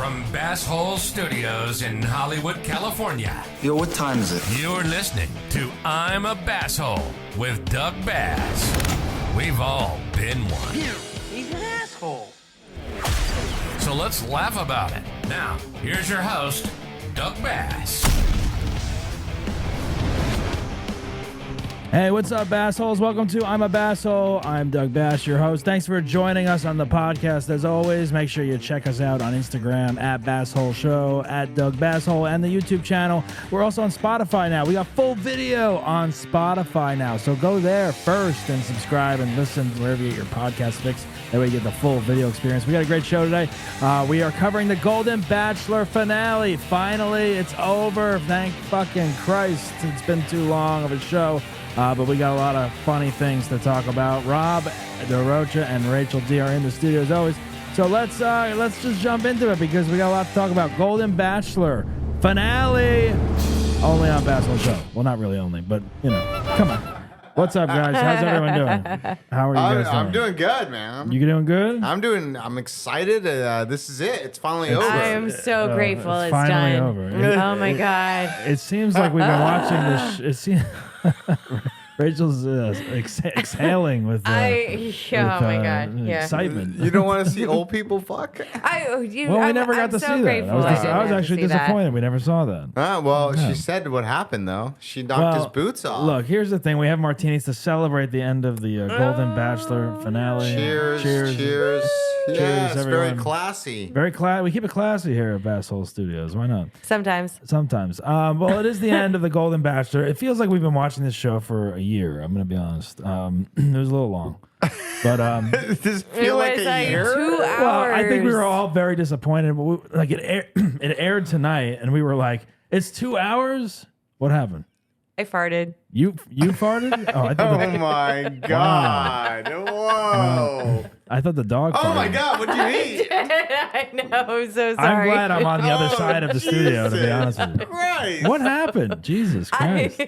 from Bass Hole Studios in Hollywood, California. Yo, what time is it? You're listening to I'm a Bass Hole with Doug Bass. We've all been one. He's an asshole. So let's laugh about it. Now, here's your host, Doug Bass. Hey, what's up, Bassholes? Welcome to I'm a Basshole. I'm Doug Bass, your host. Thanks for joining us on the podcast. As always, make sure you check us out on Instagram at Basshole Show, at Doug Basshole, and the YouTube channel. We're also on Spotify now. We got full video on Spotify now. So go there first and subscribe and listen wherever you get your podcast fix. That way you get the full video experience. We got a great show today. We are covering the Golden Bachelor finale. Finally, it's over. Thank fucking Christ. It's been too long of a show. But we got a lot of funny things to talk about. Rob DeRocha and Rachel D are in the studio as always. So let's just jump into it because we got a lot to talk about. Golden Bachelor finale, only on Basshole Show. Well, not really only, but you know, come on. What's up, guys? How's everyone doing? How are you guys doing? I'm doing good, man. You doing good? I'm excited. This is it. It's finally over. I am so grateful it's finally done. over. Oh my God. It seems like we've been watching this. It seems Rachel's exhaling with oh my God. Yeah. excitement. You don't want to see old people fuck? We never got to so see that. grateful I was actually see that. disappointed we never saw that. Well, she said what happened, though. She knocked his boots off. Look, here's the thing. We have martinis to celebrate the end of the Golden Bachelor finale. Cheers. Cheers. Yes, very everyone. classy. Very classy. We keep it classy here at Basshole Studios. Why not? Sometimes. Well, it is the end of the Golden Bachelor. It feels like we've been watching this show for a year. I'm going to be honest. It was a little long. But Does this feel It like was a like year? 2 hours. well, I think we were all very disappointed. But it aired tonight, and we were like, "It's 2 hours." What happened? I farted. You farted? Oh, I thought Oh my God. Whoa. I thought the dog. Oh farted. my God. What'd you eat? I know. I'm so I'm sorry. glad I'm on the other side of the studio, to be honest with you. Christ. What happened? Jesus Christ.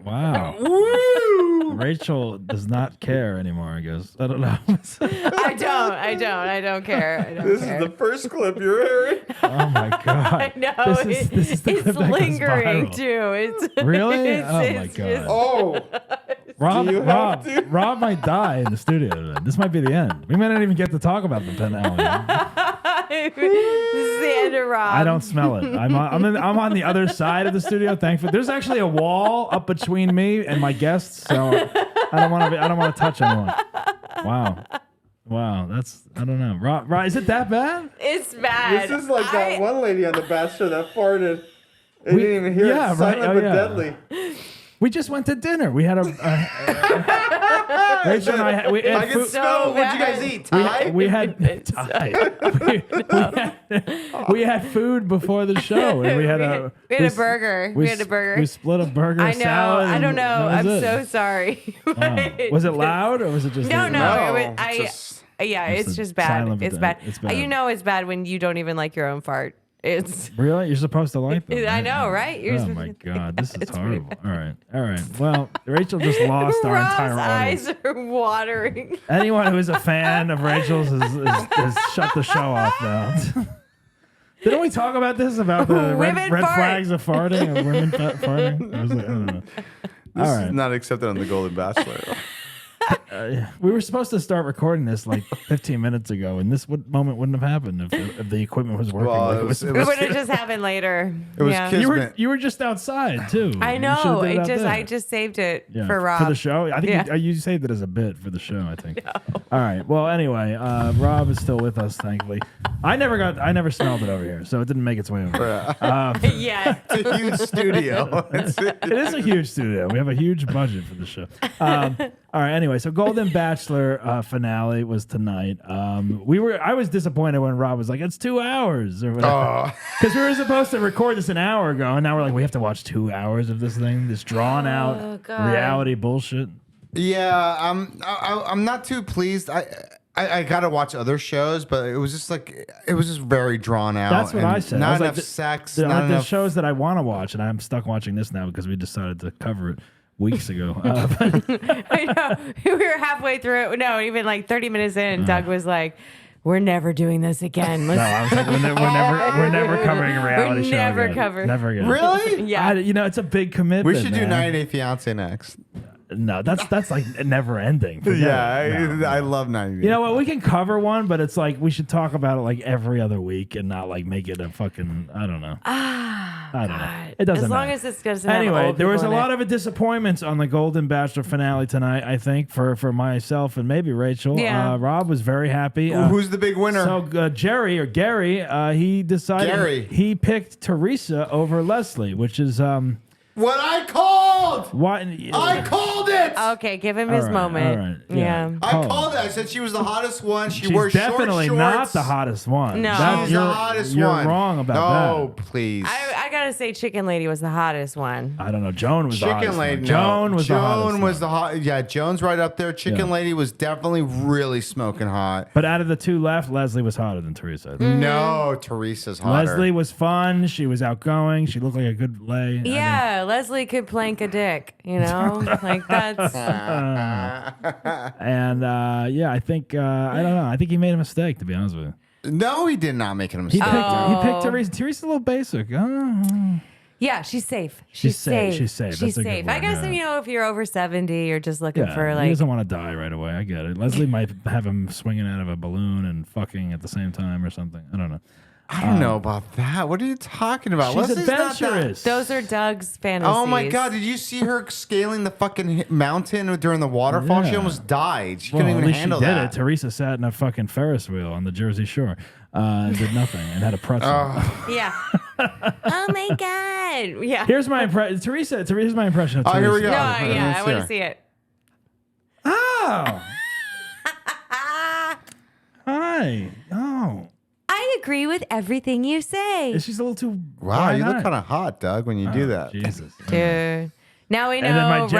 Wow. Woo. Rachel does not care anymore, I guess. I don't know. I don't care. I don't This care. is the first clip you're hearing. Oh my God. I know. This is the clip it's that goes lingering viral. too. It's Really? it's- Oh my it's God. just- Oh. Rob might die in the studio today. This might be the end. We might not even get to talk about the finale. this is the end of Rob. I don't smell it. I'm on the other side of the studio. Thankfully, there's actually a wall up between me and my guests, so I don't want to touch anyone. Wow. I don't know. Rob, is it that bad? It's bad. This is like that one lady on The Bachelor that farted. They didn't even hear yeah, it. Silent right. Oh, but yeah. deadly. We just went to dinner. We had a Rachel and I had, we I had can food. smell. What'd you guys eat? Thai? We had Thai. we had food before the show, and we had a burger. We had a burger. We split a burger. I know. Salad, I don't and know. that I'm was so it. sorry. Wow. Was it loud or was it just No. It was, just- it's the just bad. silent It's but bad. it's bad. You know it's bad when you don't even like your own fart. It's. Really? You're supposed to like them. I right? know, right? You're Oh supposed- my God, this is It's pretty horrible. All right. Well, Rachel just lost our Rob's entire audience. eyes are watering. Anyone who is a fan of Rachel's has shut the show off now. Didn't we talk about this? About the red Women fart. flags of farting? Of women farting? I was like, I don't know. This All right. is not accepted on The Golden Bachelor. We were supposed to start recording this like 15 minutes ago, and this moment wouldn't have happened if the equipment was working. Well, like it was- It would have just happened later. It was yeah. kiss- you were just outside too. I You know. should've did out there. I just saved it Yeah, for Rob. for the show. I think Yeah. you saved it as a bit for the show. I think. All right. Well, anyway, Rob is still with us, thankfully. I never smelled it over here, so it didn't make its way over. Yeah. It's a huge studio. It is a huge studio. We have a huge budget for the show. All right. Anyway, so Golden Bachelor finale was tonight. I was disappointed when Rob was like, "It's 2 hours" or whatever, because we were supposed to record this an hour ago, and now we're like, we have to watch 2 hours of this thing, this drawn out God. reality bullshit. Yeah, I'm not too pleased. I gotta watch other shows, but it was just very drawn out. That's what and I said. I Not was like, enough sex. The Not enough. shows that I want to watch, and I'm stuck watching this now because we decided to cover it weeks ago. I know. We were halfway through it. No, even like 30 minutes in, Doug was like, we're never doing this again. No, I was like, we're never covering a reality show. never again. cover- Never again. Really? Yeah. It's a big commitment. We should do man. 90 Day Fiance next. No, that's like never ending. I love 90 Day. You know what? We can cover one, but it's like we should talk about it like every other week and not like make it a fucking. I don't know. I don't know. It doesn't As long matter. as this doesn't have Anyway, old there was a people in lot it. of disappointments on the Golden Bachelor finale tonight. I think for myself and maybe Rachel. Yeah. Rob was very happy. Who's the big winner? So Jerry or Gary, he decided Gary. he picked Teresa over Leslie, which is what I called! why I called it! Okay, give him his All right, moment. all right, Yeah. I Call called it. I said she was the hottest one. She She's wears definitely short not shorts. the hottest one. No. She's the you're, hottest you're one. wrong about Oh, that. please. I gotta say, Chicken Lady was the hottest one. I don't know. Joan was the Chicken hottest Lady. one. No. Joan was the hottest Joan was one. the hot. Yeah, Joan's right up there. Chicken Yeah. Lady was definitely really smoking hot. But out of the two left, Leslie was hotter than Teresa. No, Teresa's hotter. Leslie was fun. She was outgoing. She looked like a good lay. Yeah, Leslie could plank a dick, you know? Like, that's. And I think I don't know. I think he made a mistake, to be honest with you. No, he did not make a He mistake. picked Teresa. Teresa's a little basic. Yeah, she's safe. She's safe. She's safe. She's That's a good safe. word, I guess, yeah. if you're over 70, you're just looking Yeah, for, he like. doesn't want to die right away. I get it. Leslie might have him swinging out of a balloon and fucking at the same time or something. I don't know. I don't know about that. What are you talking about? She's Leslie's not that- adventurous. Those are Doug's fantasies. Oh my God! Did you see her scaling the fucking mountain during the waterfall? She Yeah. almost died. She Well, couldn't at even least handle she did that. it. Teresa sat in a fucking Ferris wheel on the Jersey Shore and did nothing and had a pretzel. Yeah. Oh my God. Yeah. Here's my impression. Teresa's my impression of Oh, Teresa. here we go. No, Let's yeah, I see want her. to see it. Oh. Hi. Oh. I agree with everything you say. She's a little too. Wow, you look kind of hot, Doug, when you do that. Jesus. Dude. Now we know And then my Rob's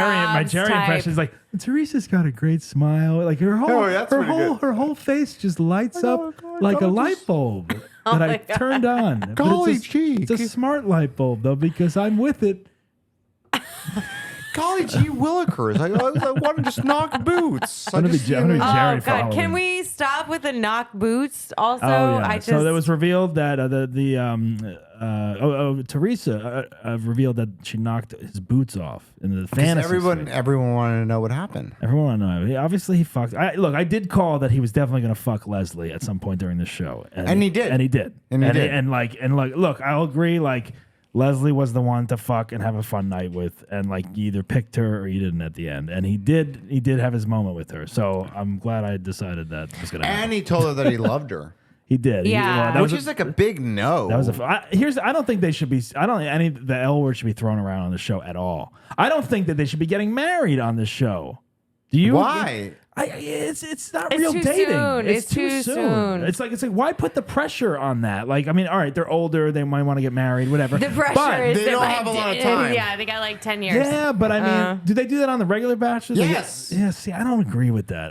Jerry type. impression is like Teresa's got a great smile. Like her whole Oh, that's pretty good. her whole face just lights up like a light bulb that my I turned on. But Golly it's gee. it's a smart light bulb though because I'm with it. Golly gee willikers. I want to just knock boots. I'm gonna be Jerry Oh for God! Halloween. Can we stop with the knock boots? Also, Oh yeah. I just So it was revealed that Teresa revealed that she knocked his boots off in the fantasy. Everyone wanted to know what happened. Everyone know. Obviously, he fucked. I did call that he was definitely going to fuck Leslie at some point during the show, And he did. And he did. And he did. And look, I'll agree. Like Leslie was the one to fuck and have a fun night with, and like you either picked her or you didn't at the end. And he did. He did have his moment with her. So I'm glad I decided that was going to happen. And he told her that he loved her. He did. Yeah. That Which was is like a big no. That was I don't think they should be. I don't think any of the L word should be thrown around on the show at all. I don't think that they should be getting married on this show. Do you? Why? It's not It's real too dating. soon. It's too soon. It's like why put the pressure on that? Like I mean, all right, they're older, they might want to get married, whatever. the pressure But- is they that, don't like, have a lot of time. Yeah, they got like 10 years. Yeah, but I mean, do they do that on the regular Bachelor? Yes. Yeah. See, I don't agree with that.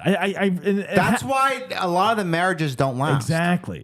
That's why a lot of the marriages don't last.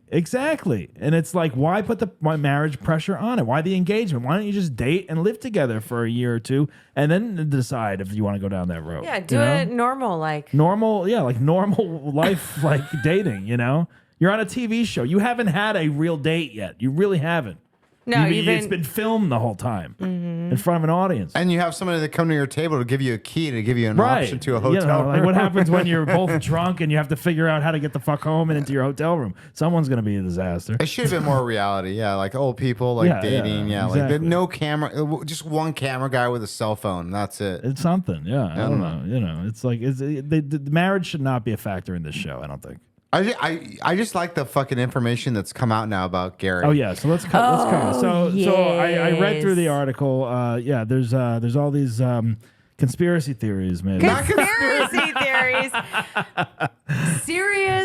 Exactly. And it's like, why put the marriage pressure on it? Why the engagement? Why don't you just date and live together for a year or two and then decide if you want to go down that road? Yeah, do you know? it normal, like. Normal, yeah, like normal life, like dating, you know? You're on a TV show. You haven't had a real date yet. You really haven't. No, It's been filmed the whole time in front of an audience. And you have somebody that come to your table to give you a key to give you an option to a hotel You know, room. like what happens when you're both drunk and you have to figure out how to get the fuck home and into your hotel room? Someone's going to be a disaster. It should have been more reality, yeah. Like old people, like Yeah, dating, yeah, like exactly. no camera, just one camera guy with a cell phone. That's it. It's something, yeah. I don't know. You know, it's like the marriage should not be a factor in this show. I don't think. I just like the fucking information that's come out now about Gary. Oh yeah, so let's cover. So I read through the yes. article. Yeah, there's all these conspiracy theories, man. Conspiracy theories.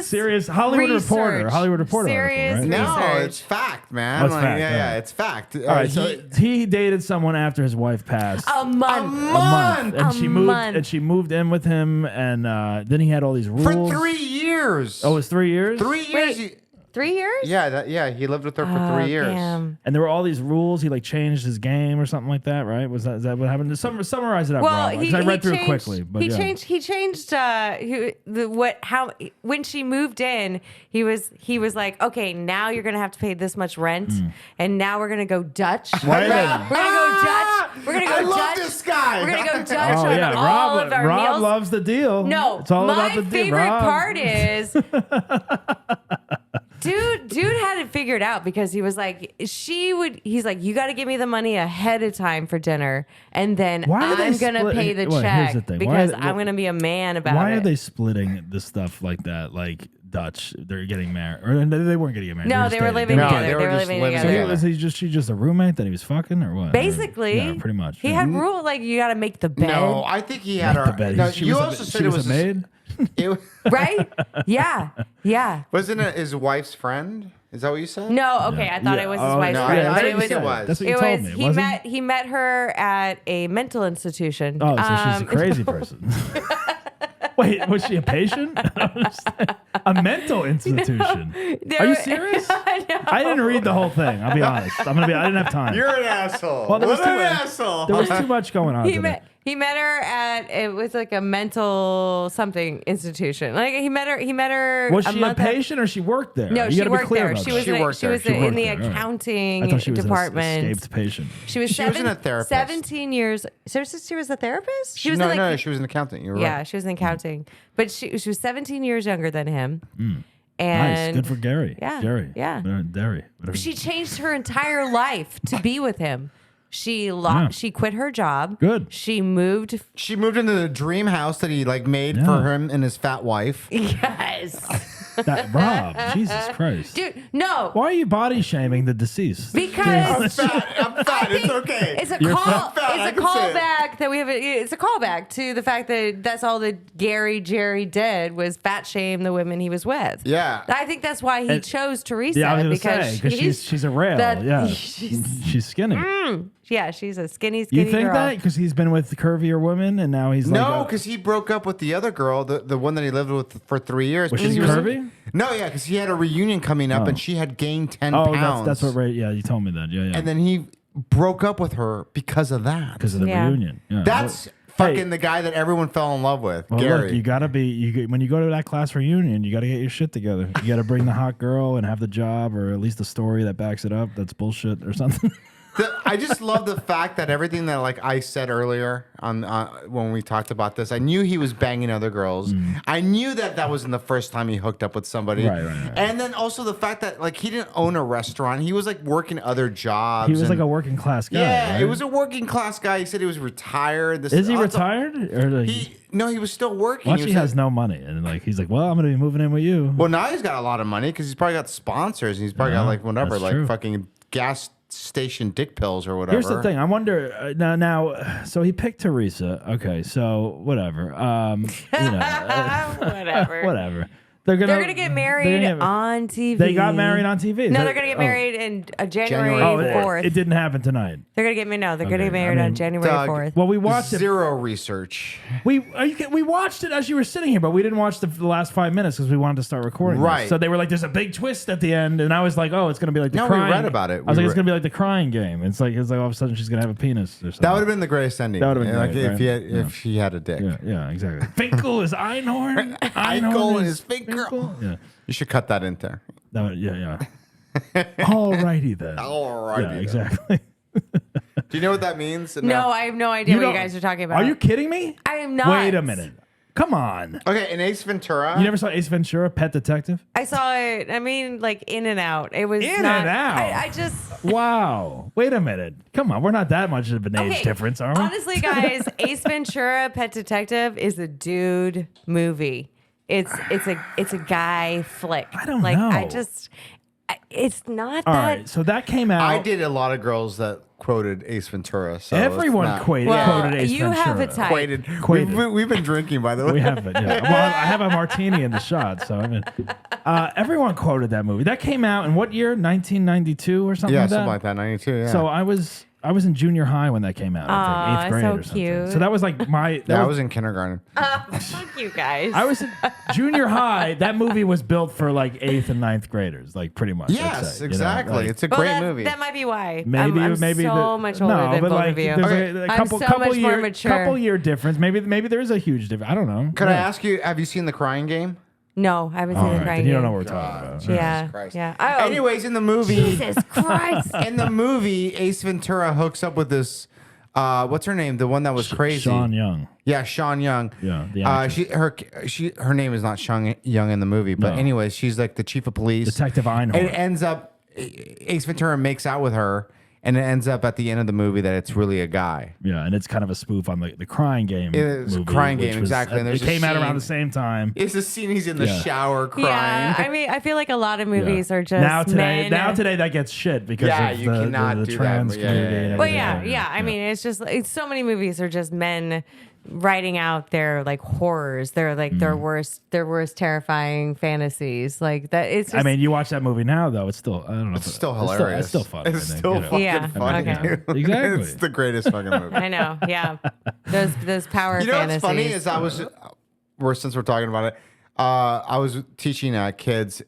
Serious Hollywood research. Reporter. Hollywood Reporter. Serious article, right? No, research. it's fact, man. Oh, it's Like, fact, yeah, yeah. it's fact. All right, so he dated someone after his wife passed. A month. month. And A she moved month. and she moved in with him and then he had all these rules. for 3 years. Oh, it was 3 years? 3 years. 3 years? Yeah, he lived with her for 3 years. Damn. And there were all these rules. He like changed his game or something like that, right? Is that what happened? Summarize it up, Well, Rob, 'cause I read through it quickly. But he changed. When she moved in, he was like, okay, now you're gonna have to pay this much rent, and now we're gonna go Dutch. Why We're then? gonna go Dutch. We're gonna go I Dutch. love this guy. We're gonna go Dutch Oh on yeah, all of our Rob meals. loves the deal. No, it's all my about the deal. favorite Rob. part is, dude had it figured out because he was like, he's like, you got to give me the money ahead of time for dinner, and then Why are they I'm gonna split- pay the Wait, here's check the thing. because Why are they- I'm gonna be a man about Why it. are they splitting this stuff like that? Like Dutch, they're getting married, or they weren't getting married. No, just they were dating. living No, together. they were They were just living living So together. together. was she just a roommate that he was fucking, or what? Basically, yeah, pretty much. He yeah. had rule like you got to make the bed, No, I think he had The her. bed. No, She you was also said she it was was a maid. It right? Yeah. wasn't it his wife's friend? Is that what you said? No, okay, I thought Yeah. it was his Oh, wife's no, friend, I but didn't it was. think it was. That's what you It told was. me. He wasn't he met her at a mental institution. Oh, so she's a crazy person. Wait, was she a patient? A mental institution. Are you serious? No. I didn't read the whole thing. I'll be honest. I didn't have time. You're an asshole. Well, there was what too an much- asshole. There was too much going on. He today. met her at it was like a mental something institution. Like he met her. Was a she a month patient or she worked there? No, You she gotta be worked clear there. about She that. was She in, worked she there. was She in worked the there, all right. accounting I thought she was department. an escaped patient. She was wasn't a therapist. 17 years. Seriously, she was a therapist? She was no, in, no, she was an accountant. You're yeah, right. she was in accounting. But she was 17 years younger than him. Nice. And Good for Gary. Yeah, Jerry. yeah. Derry. Whatever. she changed her entire life to be with him. She quit her job. Good. She moved. She moved into the dream house that he like made Yeah. for him and his fat wife. Yes. That Rob. Jesus Christ. Dude, no. Why are you body shaming the deceased? Because I'm fat. It's okay. it's a You're call. fat, I It's a can say it. callback that we have. It's a callback to the fact that that's all that Jerry did was fat shame the women he was with. Yeah. I think that's why he And- chose Teresa Yeah, I was gonna because say because she's a rail. Yeah, she's skinny. yeah, she's a skinny You think girl. that because he's been with curvier women and now he's No, like because he broke up with the other girl, the one that he lived with for 3 years. was because she he was- curvy? No, yeah, because he had a reunion coming up and she had gained 10 Oh, pounds. that's what. Right? Yeah, you told me that. Yeah. And then he broke up with her because of that. because of the Yeah. reunion. Yeah. That's fucking the guy that everyone fell in love with, Well, Gary. look, you gotta be. When you go to that class reunion, you gotta get your shit together. You gotta bring the hot girl and have the job, or at least a story that backs it up. That's bullshit or something. I just love the fact that everything that like I said earlier on when we talked about this, I knew he was banging other girls. I knew that wasn't the first time he hooked up with somebody. Right. And then also the fact that like he didn't own a restaurant, he was like working other jobs. He was and- like a working class guy. yeah, right? it was a working class guy. He said he was retired. This Is he also- retired? Or like, No, he was still working. watch, He he was has no money, and like he's like, well, I'm gonna be moving in with you. Well, now he's got a lot of money because he's probably got sponsors and he's probably Yeah, got like whatever, that's like true. fucking gas station dick pills or whatever. Here's the thing. I wonder now. So he picked Teresa. Okay, so whatever. Whatever. Whatever. They're gonna get married on TV. They got married on TV. No, they're gonna get married in January January 4th. It didn't happen tonight. They're gonna get married. No, they're Okay, gonna get married I mean, on January Doug, 4th. Well, we watched it. Zero research. We watched it as you were sitting here, but we didn't watch the last 5 minutes because we wanted to start recording. Right. This. So they were like, "There's a big twist at the end," and I was like, "Oh, it's gonna be like the No, we crying." read about it. I was We like, "It's re- gonna be like the crying game." It's like all of a sudden she's gonna have a penis or something. That would have been the greatest ending. That would've been like great, if right? he had, if she had a dick. Yeah, exactly. Finkel is Einhorn. Einhorn is Finkel. Yeah. You should cut that in there. Yeah. Alrighty then. Alrighty Yeah, then. exactly. Do you know what that means? No, I have no idea what you don't- guys are talking about. Are you kidding me? I am not. Wait a minute. Come on. Okay, in Ace Ventura. You never saw Ace Ventura, Pet Detective? I saw it. I mean, like in and out. It was In not, and out? I just. Wow. Wait a minute. Come on. We're not that much of an age difference, are we? Honestly, guys, Ace Ventura: Pet Detective is a dude movie. It's a guy flick. I don't like, know. It's not All that. right. So that came out. I did a lot of girls that quoted Ace Ventura. So Everyone it's not- quoted Ace you Ventura. have a type. Quoted. Quoted. We've been drinking, by the way. We have it. Yeah. Well, I have a martini in the shot, so I mean, everyone quoted that movie. That came out in what year? 1992 or something Yeah, like that. something like that. 92. Yeah. So I was I was in junior high when that came out. I think, 8th grade so or something. cute. So that was like my. Yeah, I was in kindergarten. Fuck you guys. I was in junior high. That movie was built for like 8th and 9th graders, like pretty much. I'd Yes, say, you know, exactly. like- It's a Well, great movie. That might be why. Maybe I'm maybe so much older than both of you. There's a I'm couple so couple much more year mature. couple year difference. Maybe there is a huge difference. I don't know. Could I ask you, have you seen The Crying Game? No, I haven't seen All the right, crying then you don't game. know what we're talking about. Yeah, Christ. yeah. Oh, Anyways, in the movie, Jesus Christ. in the movie, Ace Ventura hooks up with this. What's her name? The one that was crazy. Sean Young. Yeah, Sean Young. Yeah, the actress. Her name is not Sean Young in the movie, but No. anyways, she's like the chief of police. Detective Einhorn. And it ends up Ace Ventura makes out with her, and it ends up at the end of the movie that it's really a guy. Yeah, and it's kind of a spoof on the Crying Game. It is movie, Crying which Game, was- exactly. And It there's a came out scene- around the same time. It's the scene he's in the Yeah. shower crying. Yeah, I mean, I feel like a lot of movies are just now today. men. Now today that gets shit because Yeah, of you cannot the do that. trans Yeah, yeah, community. yeah, and yeah. Well, everything. yeah. I mean, it's just so many movies are just men writing out their like horrors, their like their worst terrifying fantasies. Like that. It's. Just, I mean, you watch that movie now, though. It's still. I don't know. It's still hilarious. It's still fun. It's I think, still you know. fucking Yeah, funny. okay. dude. Exactly. It's the greatest fucking movie. I know. Yeah, those power. You know fantasies. what's funny is since we're talking about it, I was teaching kids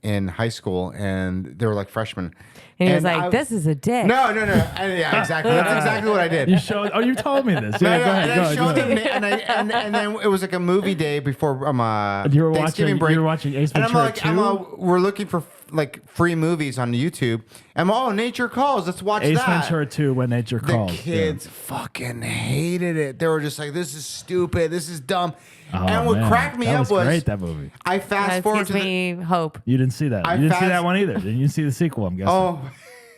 in high school, and they were like freshmen. And he was And like, I- "This is a dick." No. Yeah, exactly. That's exactly what I did. You showed. Oh, you told me this. No, Yeah, no, go ahead. and Go I ahead, showed go ahead. them, and then it was like a movie day before You were Thanksgiving watching. break. You were watching Ace And I'm Ventura like, 2. we're looking for like free movies on YouTube. And Nature Calls. Let's watch Ace that. Ventura 2: When Nature The Calls. kids fucking hated it. They were just like, "This is stupid. This is dumb." Yeah. And what man. cracked me that up was was great. That movie. I fast That forward gives to the me hope. You didn't see that. I You didn't see fast- that one either. Didn't you see the sequel? I'm guessing. oh,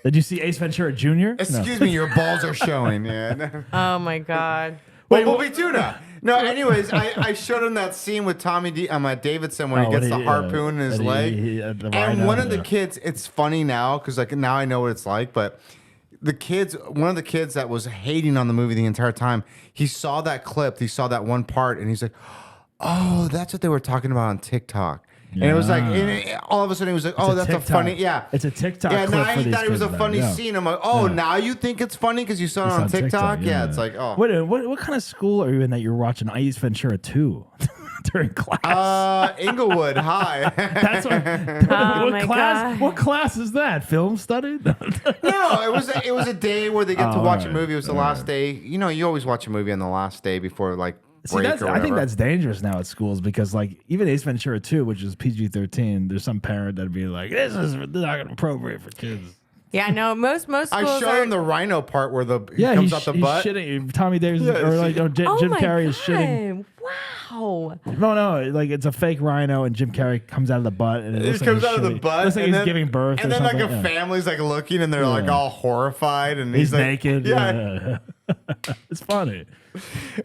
Did you see Ace Ventura Jr.? excuse me, your balls are showing. Yeah. Oh my god. Wait, Bobby Tuna. No, anyways, I showed him that scene with Tommy Davidson when he gets the harpoon in his leg. And one of the kids, it's funny now because like now I know what it's like, but one of the kids that was hating on the movie the entire time, he saw that clip, he saw that one part, and he's like, "Oh, that's what they were talking about on TikTok." And it was like, all of a sudden, he was like, "Oh, that's a funny, yeah." It's a TikTok Yeah, clip now for he these thought it was a kids now. funny Yeah. scene. I'm like, "Oh, Yeah. now you think it's funny because you saw it It's on TikTok?" Yeah, it's like, oh. What kind of school are you in that you're watching Ace Ventura 2 during class? Inglewood High. That's what, Oh my class? God. What class is that? Film study? No, it was a day where they get to Oh, watch a alright, movie. It was the last day. You know, you always watch a movie on the last day before like See, break that's, or I whatever. think that's dangerous now at schools because, like, even Ace Ventura 2, which is PG-13, there's some parent that'd be like, "This is not appropriate for kids." Yeah, no. Most schools I showed are. him the rhino part where he Yeah, comes he's, out the he's butt. shitting. Tommy Davis Yeah, or like Jim oh my Carrey god! is shitting. Wow. No, like it's a fake rhino, and Jim Carrey comes out of the butt, and it He looks like comes he's out of the shitting. butt. Looks like and he's then, giving birth, and or then like something. a Yeah. family's like looking, and they're like Yeah. all horrified, and He's like, naked. Yeah, Yeah. It's funny.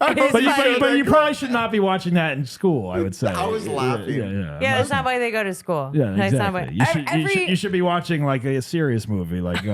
I was But like- you probably should not be watching that in school, I would say. I was laughing. Yeah, that's not why they go to school. Yeah, That's not exactly. why. You should be watching like a serious movie, like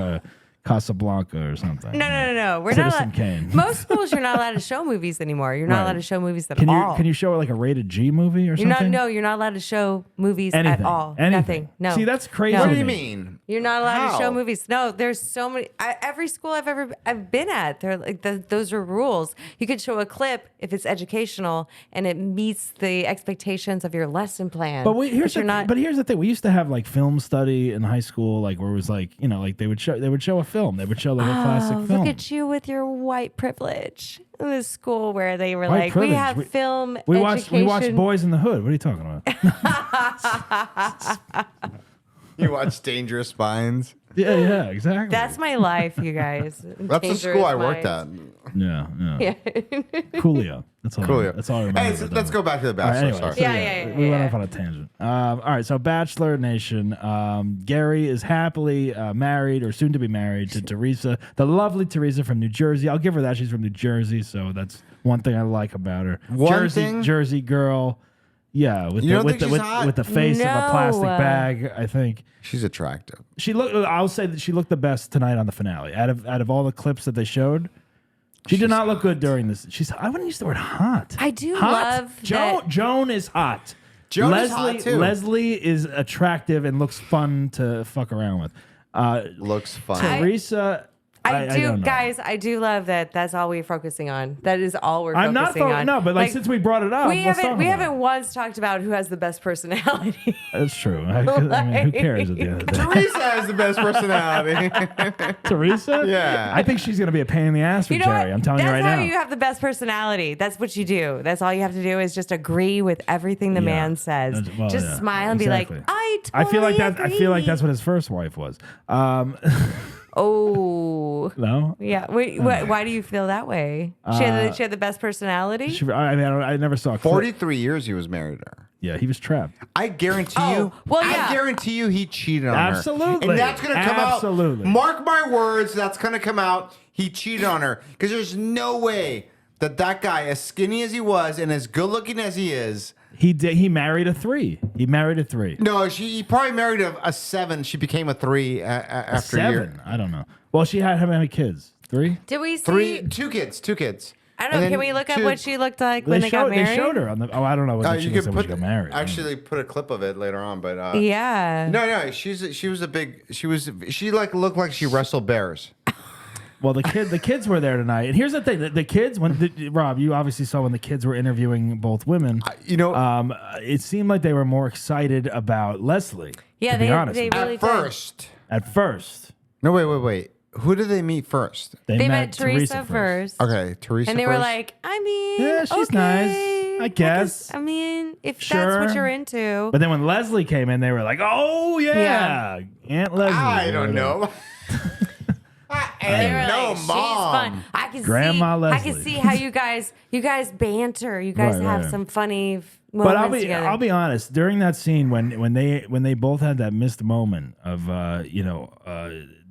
Casablanca or something. No. We're Citizen not. Kane. Most schools, you're not allowed to show movies anymore. You're not Right. allowed to show movies at Can you all. can you show like a rated G movie or You're not. something? No, you're not allowed to show movies Anything. at all. Anything. Nothing. No. See, that's crazy. No. What to do you me. mean? You're not allowed to How? show movies. No, there's so many. Every school I've been at, they're like those are rules. You could show a clip if it's educational and it meets the expectations of your lesson plan. But here's you're not. But here's the thing: we used to have like film study in high school, like where it was like like they would show a film. They would show like a classic Oh, film. look at you with your white privilege. In this school where they were White like, privilege. we have film We education. watched Boys in the Hood. What are you talking about? You watch Dangerous Minds? yeah, exactly. That's my life, you guys. That's the school I worked at. yeah. Yeah. Coolio. That's all. Coolio. That's all I remember. Hey, about let's that. go back to the All right, Bachelor. anyway, sorry. so Yeah. we went off on a tangent. All right, so Bachelor Nation. Gary is happily married or soon to be married to Teresa, the lovely Teresa from New Jersey. I'll give her that. She's from New Jersey, so that's one thing I like about her. One thing? Jersey girl. Yeah, with You the don't with think the, she's hot? with the face of a No. plastic bag. I think She's attractive. she looked. I'll say that she looked the best tonight on the finale. Out of all the clips that they showed. She did not look good during this. I wouldn't use the word hot. I do hot? love that- Joan is hot. Joan is Leslie, hot, too. Leslie is attractive and looks fun to fuck around with. Looks fun. Teresa, I do, don't know. guys. I do love that. That's all we're focusing on. That is all we're focusing on. No, but like since we brought it up, we let's talk haven't about it. once talked about who has the best personality. That's true. I mean, who cares at the end of the day? Teresa has the best personality. Teresa? Yeah. I think she's going to be a pain in the ass for You know Jerry. what? I'm telling you right That's now. how you have the best personality. That's what you do. That's all you have to do is just agree with everything the man says. Well, just yeah. smile and Exactly. be like, I totally feel like that. agree. I feel like that's what his first wife was. Oh. No. Yeah. Wait, why do you feel that way? She had the best personality? I never saw a clip. 43 years he was married to her. Yeah, he was trapped. I guarantee you. well, yeah. I guarantee you he cheated on her. Absolutely. And that's going to come out. Absolutely. Mark my words, that's going to come out. He cheated on her. Because there's no way that guy, as skinny as he was and as good looking as he is. He married a 3. He married a 3. No, he probably married a 7. She became a 3 after a year. 7? I don't know. Well, she had how many kids? 3? Did we see? 2 kids. I don't know. Can we look up what she looked like when they got They married? showed her on the. Oh, I don't know what she You looks could like when she got married. actually put a clip of it later on, but Yeah. no, she like looked like she wrestled bears. Well, the kids were there tonight, and here's the thing: the kids. Rob, you obviously saw when the kids were interviewing both women. It seemed like they were more excited about Leslie. Yeah, to be honest they with you. really At At first. No, wait. Who did they meet first? They met Teresa first. Okay, Teresa. And they first? were like, I mean, Yeah, she's okay, nice, I guess. I mean, if Sure. that's what you're into. But then when Leslie came in, they were like, "Oh yeah, Aunt Leslie." I don't know. They were No, like, she's Mom. fun. I can Grandma see. I can Leslie. see how you guys banter. You guys Right, have right. some funny But moments together. I'll be honest. During that scene when they both had that missed moment of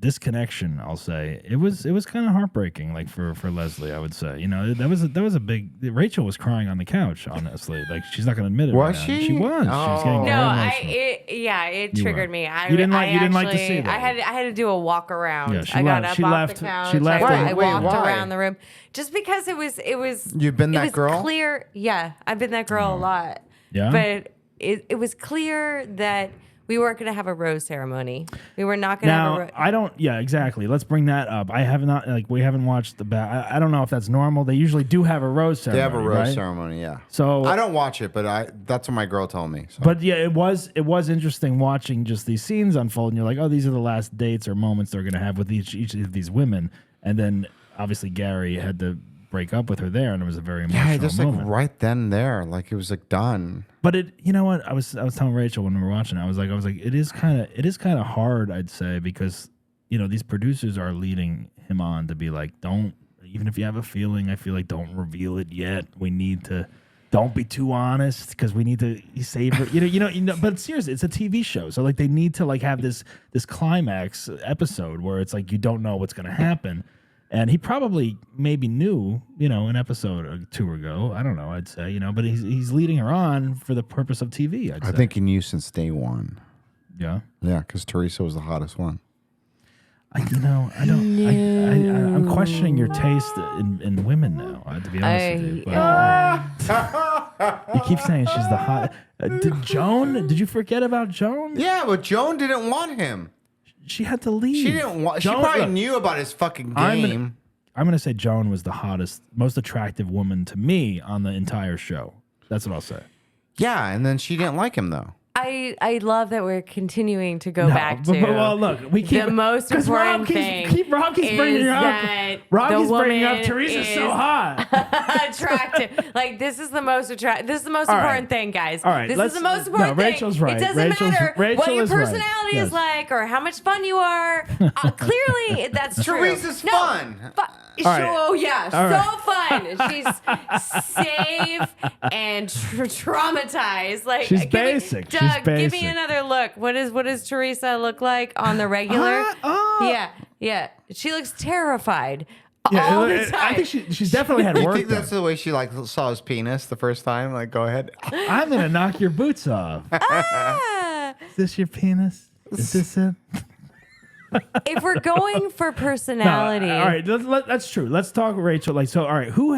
disconnection, I'll say it was kind of heartbreaking. Like for Leslie, I would say that was a big. Rachel was crying on the couch. Honestly, like she's not going to admit it. Was right now. she? She was. She was getting Oh. very No, emotional. it You triggered were. me. You didn't like to actually- see that. I had to do a walk around. Yeah, she I got left. up She off left. the couch. She left. I Wait, walked why? around the room just because it was. You've been that it was girl? Clear. Yeah, I've been that girl a lot. Yeah? but it was clear that we weren't going to have a rose ceremony. We were not going to have a Now rose. I don't. Yeah, exactly. Let's bring that up. I have not. Like we haven't watched the. I don't know if that's normal. They usually do have a rose They ceremony. have a rose right? ceremony, yeah. So I don't watch it, but that's what my girl told me. So. But yeah, it was interesting watching just these scenes unfold, and you're like, oh, these are the last dates or moments they're going to have with each of these women, and then obviously Gary had to break up with her there, and it was a very emotional just moment. like right then and there, like it was like done. But you know what? I was telling Rachel when we were watching it, I was like, it is kind of hard, I'd say, because these producers are leading him on to be like, don't, even if you have a feeling, I feel like don't reveal it yet. We need to. Don't be too honest because we need to save her. But seriously, it's a TV show, so like they need to like have this climax episode where it's like you don't know what's going to happen, and he probably maybe knew, an episode or 2 ago. I don't know. I'd say, but he's leading her on for the purpose of TV. I think he knew since day one. Yeah. Yeah, because Teresa was the hottest one. I'm questioning your taste in women now. To be honest with you. But, you keep saying she's the hot. Did you forget about Joan? Yeah, but Joan didn't want him. She had to leave. She didn't want. Joan, she probably look, knew about his fucking I'm game. gonna say Joan was the hottest, most attractive woman to me on the entire show. That's what I'll say. Yeah, and then she didn't like him though. I love that we're continuing to go back to. Well, look, we keep the most 'cause important Rob keeps, thing. Rob keeps bringing is her up. that Rob the keeps bringing up woman Teresa's so is hot. attractive. Like this is the most attractive. This is the most All right. important thing, guys. All right, This let's- is the most no, important thing. Rachel's right. It doesn't Rachel's- matter Rachel what your is right. personality Yes. is like or how much fun you are. Clearly, that's true. Teresa's fun. right. Oh yeah, All so fun. She's safe and traumatized. Like She's give me- basic. Doug, She's give basic. me another look. What does Teresa look like on the regular? Yeah. She looks terrified all the time. I think she's definitely had You work think done. that's the way she like saw his penis the first time? Like, go ahead. I'm gonna knock your boots off. Ah. Is this your penis? Is this it? If we're going for personality, all right, that's true. Let's talk Rachel. Like, so, all right, who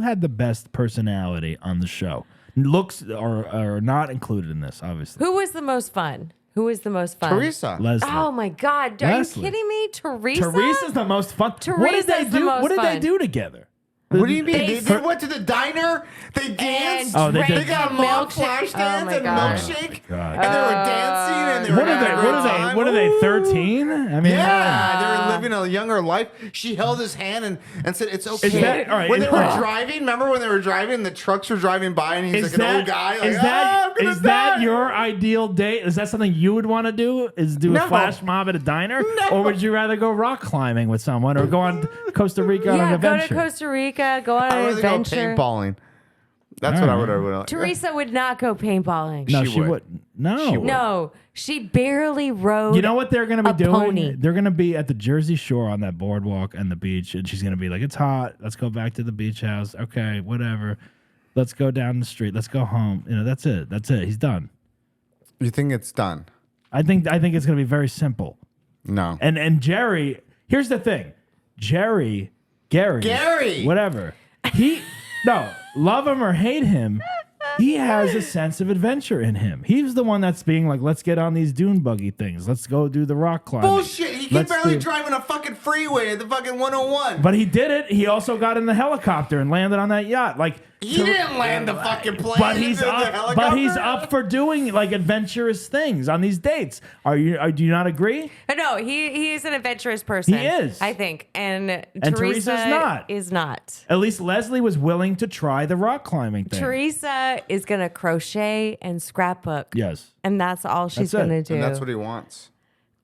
had the best personality on the show? Looks are not included in this, obviously. who was the most fun? Who is the most fun? Teresa. Leslie. Oh my God! Are Leslie. you kidding me? Teresa. Teresa's the most fun. What did Teresa's they the do? most What did they fun. do together? What do you mean? They went to the diner. They danced. Oh, they did. They got mock flash Oh dance my and God. milkshake, God. and they were dancing and they were What are they? having a What great are they? time. What are they? Ooh. 13? I mean, Yeah, they were living a younger life. She held his hand and said, "It's okay." that- all right, when they were all right. driving, remember when they were driving, the trucks were driving by, and he's like an old guy. Like, is that, I'm gonna is that die." your ideal date? Is that something you would want to do? Is do a No. flash mob at a diner, No. or would you rather go rock climbing with someone, or go on Costa Rica on an Yeah, go adventure? to Costa Rica. Go on I'd an rather go adventure. paintballing. That's All what I right. would have. Teresa would not go paintballing. No, She she would. would. No, She would. No, she barely rode. You know what they're going to be a doing? pony. They're going to be at the Jersey Shore on that boardwalk and the beach, and she's going to be like, "It's hot. Let's go back to the beach house. Okay, whatever. Let's go down the street. Let's go home. You know, that's it. That's it. He's done." You think it's done? I think it's going to be very simple. No. And Jerry, here's the thing. Gary, whatever. No, love him or hate him, he has a sense of adventure in him. He's the one that's being like, let's get on these dune buggy things. Let's go do the rock climbing. Bullshit. He can Let's barely do- drive on a fucking freeway at the fucking 101. But he did it. He also got in the helicopter and landed on that yacht. Like he didn't land the fucking plane. But he's into the up. But he's helicopter. up for doing like adventurous things on these dates. Do you not agree? No, he is an adventurous person. He is. I think, and Teresa's Teresa not. Is not. At least Leslie was willing to try the rock climbing thing. Teresa is gonna crochet and scrapbook. Yes. And that's all she's That's it. gonna do. And that's what he wants.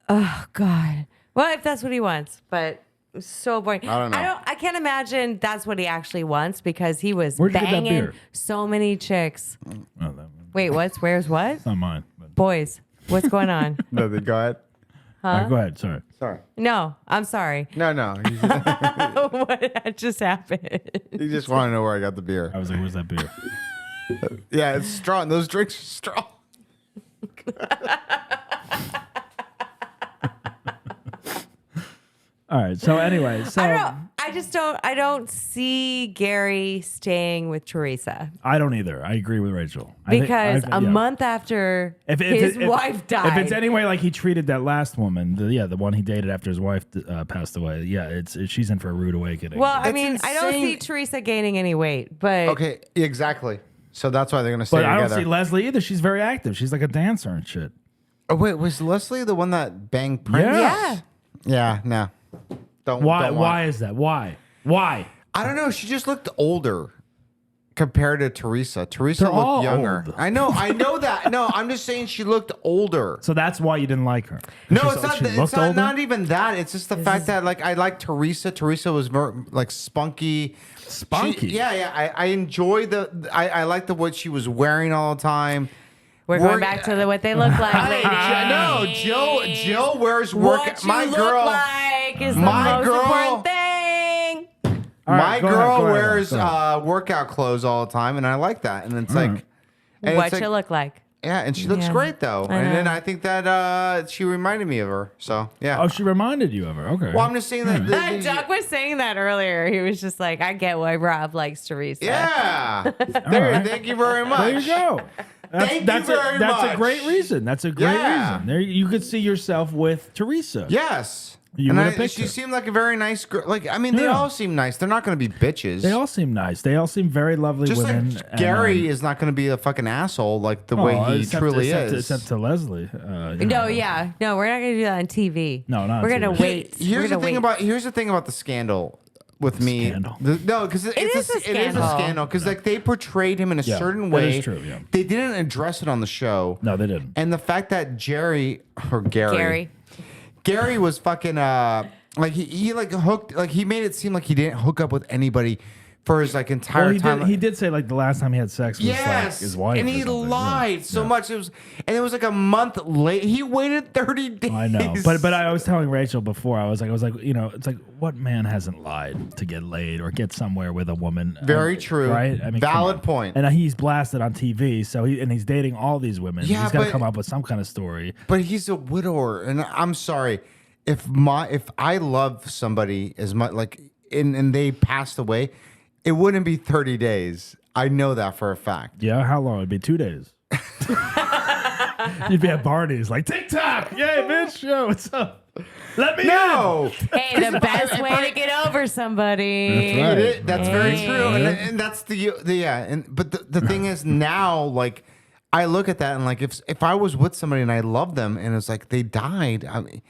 Oh God. Well, if that's what he wants, but it's so boring. I don't know. I can't imagine that's what he actually wants because he was Where'd you get that banging beer? so many chicks. Oh, Wait, where's what? it's not mine. But, Boys, what's going on? No, they go ahead. all right, go ahead. Sorry. Sorry. No, I'm sorry. No. What just happened? You just want to know where I got the beer. I was like, where's that beer? Yeah, it's strong. Those drinks are strong. All right. So anyway, I don't see Gary staying with Teresa I don't either. I agree with Rachel. I think- because I- a yeah. month after his wife died. If it's any way like he treated that last woman, the one he dated after his wife passed away, she's in for a rude awakening. well, I That's mean, I don't insane. see Teresa gaining any weight, but Okay, exactly. So that's why they're gonna stay but I together. don't see Leslie either. She's very active. She's like a dancer and shit. Oh wait, was Leslie the one that banged Prince? yeah. Yeah. No. Don't. Why? Don't Why is that? Why? I don't know. She just looked older compared to Teresa. Teresa They're all looked younger. old. I know that. No, I'm just saying she looked older. So that's why you didn't like her. No, She's- it's not. she It's looked not, older? not even that. It's just the fact that like I like Teresa. Teresa was more like spunky. Spunky? Yeah. I enjoy I like what she was wearing all the time. We're going back to what they look like, ladies. No, Jill wears work. What you My look girl. like is the my most girl- important thing. All My right, go girl ahead, go ahead, wears go ahead. workout clothes all the time, and I like that. And it's like, and What it's like- you look like. Yeah, and she looks Yeah. great though. I And then know. I think that she reminded me of her. So yeah. Oh, she reminded you of her. Okay. Well, I'm just saying that. Doug was saying that earlier. He was just like, I get why Rob likes Teresa. Yeah. All right. Thank you very much. There you go. Thank you that's very That's a much. great reason. That's a great Yeah. reason. There, you could see yourself with Teresa. Yes. You and would have picked she her. seemed like a very nice girl. Like, I mean, they Yeah. all seem nice. They're not going to be bitches. They all seem nice. They all seem very lovely Just women. like and, Gary is not going to be a fucking asshole like the way he truly is. Except to Leslie. You No, know. yeah. No, we're not going to do that on TV. No, not on We're going TV. to wait. Here's We're the gonna thing wait. here's the thing about the scandal with me. Scandal? No, because it is a scandal. scandal because like they portrayed him in a Yeah, certain that way. is true, yeah. They didn't address it on the show. No, they didn't. And the fact that Gary Gary. was fucking like he like hooked like he made it seem like he didn't hook up with anybody for his like entire Well, he time. he did say like the last time he had sex was like Yes, his wife. and or he something. lied Yeah. so Yeah. much. It was like a month late. He waited 30 days. I know, but I was telling Rachel before. I was like, you know, it's like what man hasn't lied to get laid or get somewhere with a woman? Very true. right? I mean, come Valid on. point. And he's blasted on TV, so he's dating all these women. Yeah, he's got to but- come up with some kind of story. But he's a widower, and I'm sorry if I love somebody as much like and they passed away, it wouldn't be 30 days. I know that for a fact. Yeah, how long? It'd be 2 days. You'd be at Barney's like TikTok. Yay, bitch. Yo, what's up? Let me No. Hey, the best way to get over somebody. That's right. That's very true, and that's the yeah. But the thing is now, like, I look at that and like if I was with somebody and I loved them and it's like they died, I mean,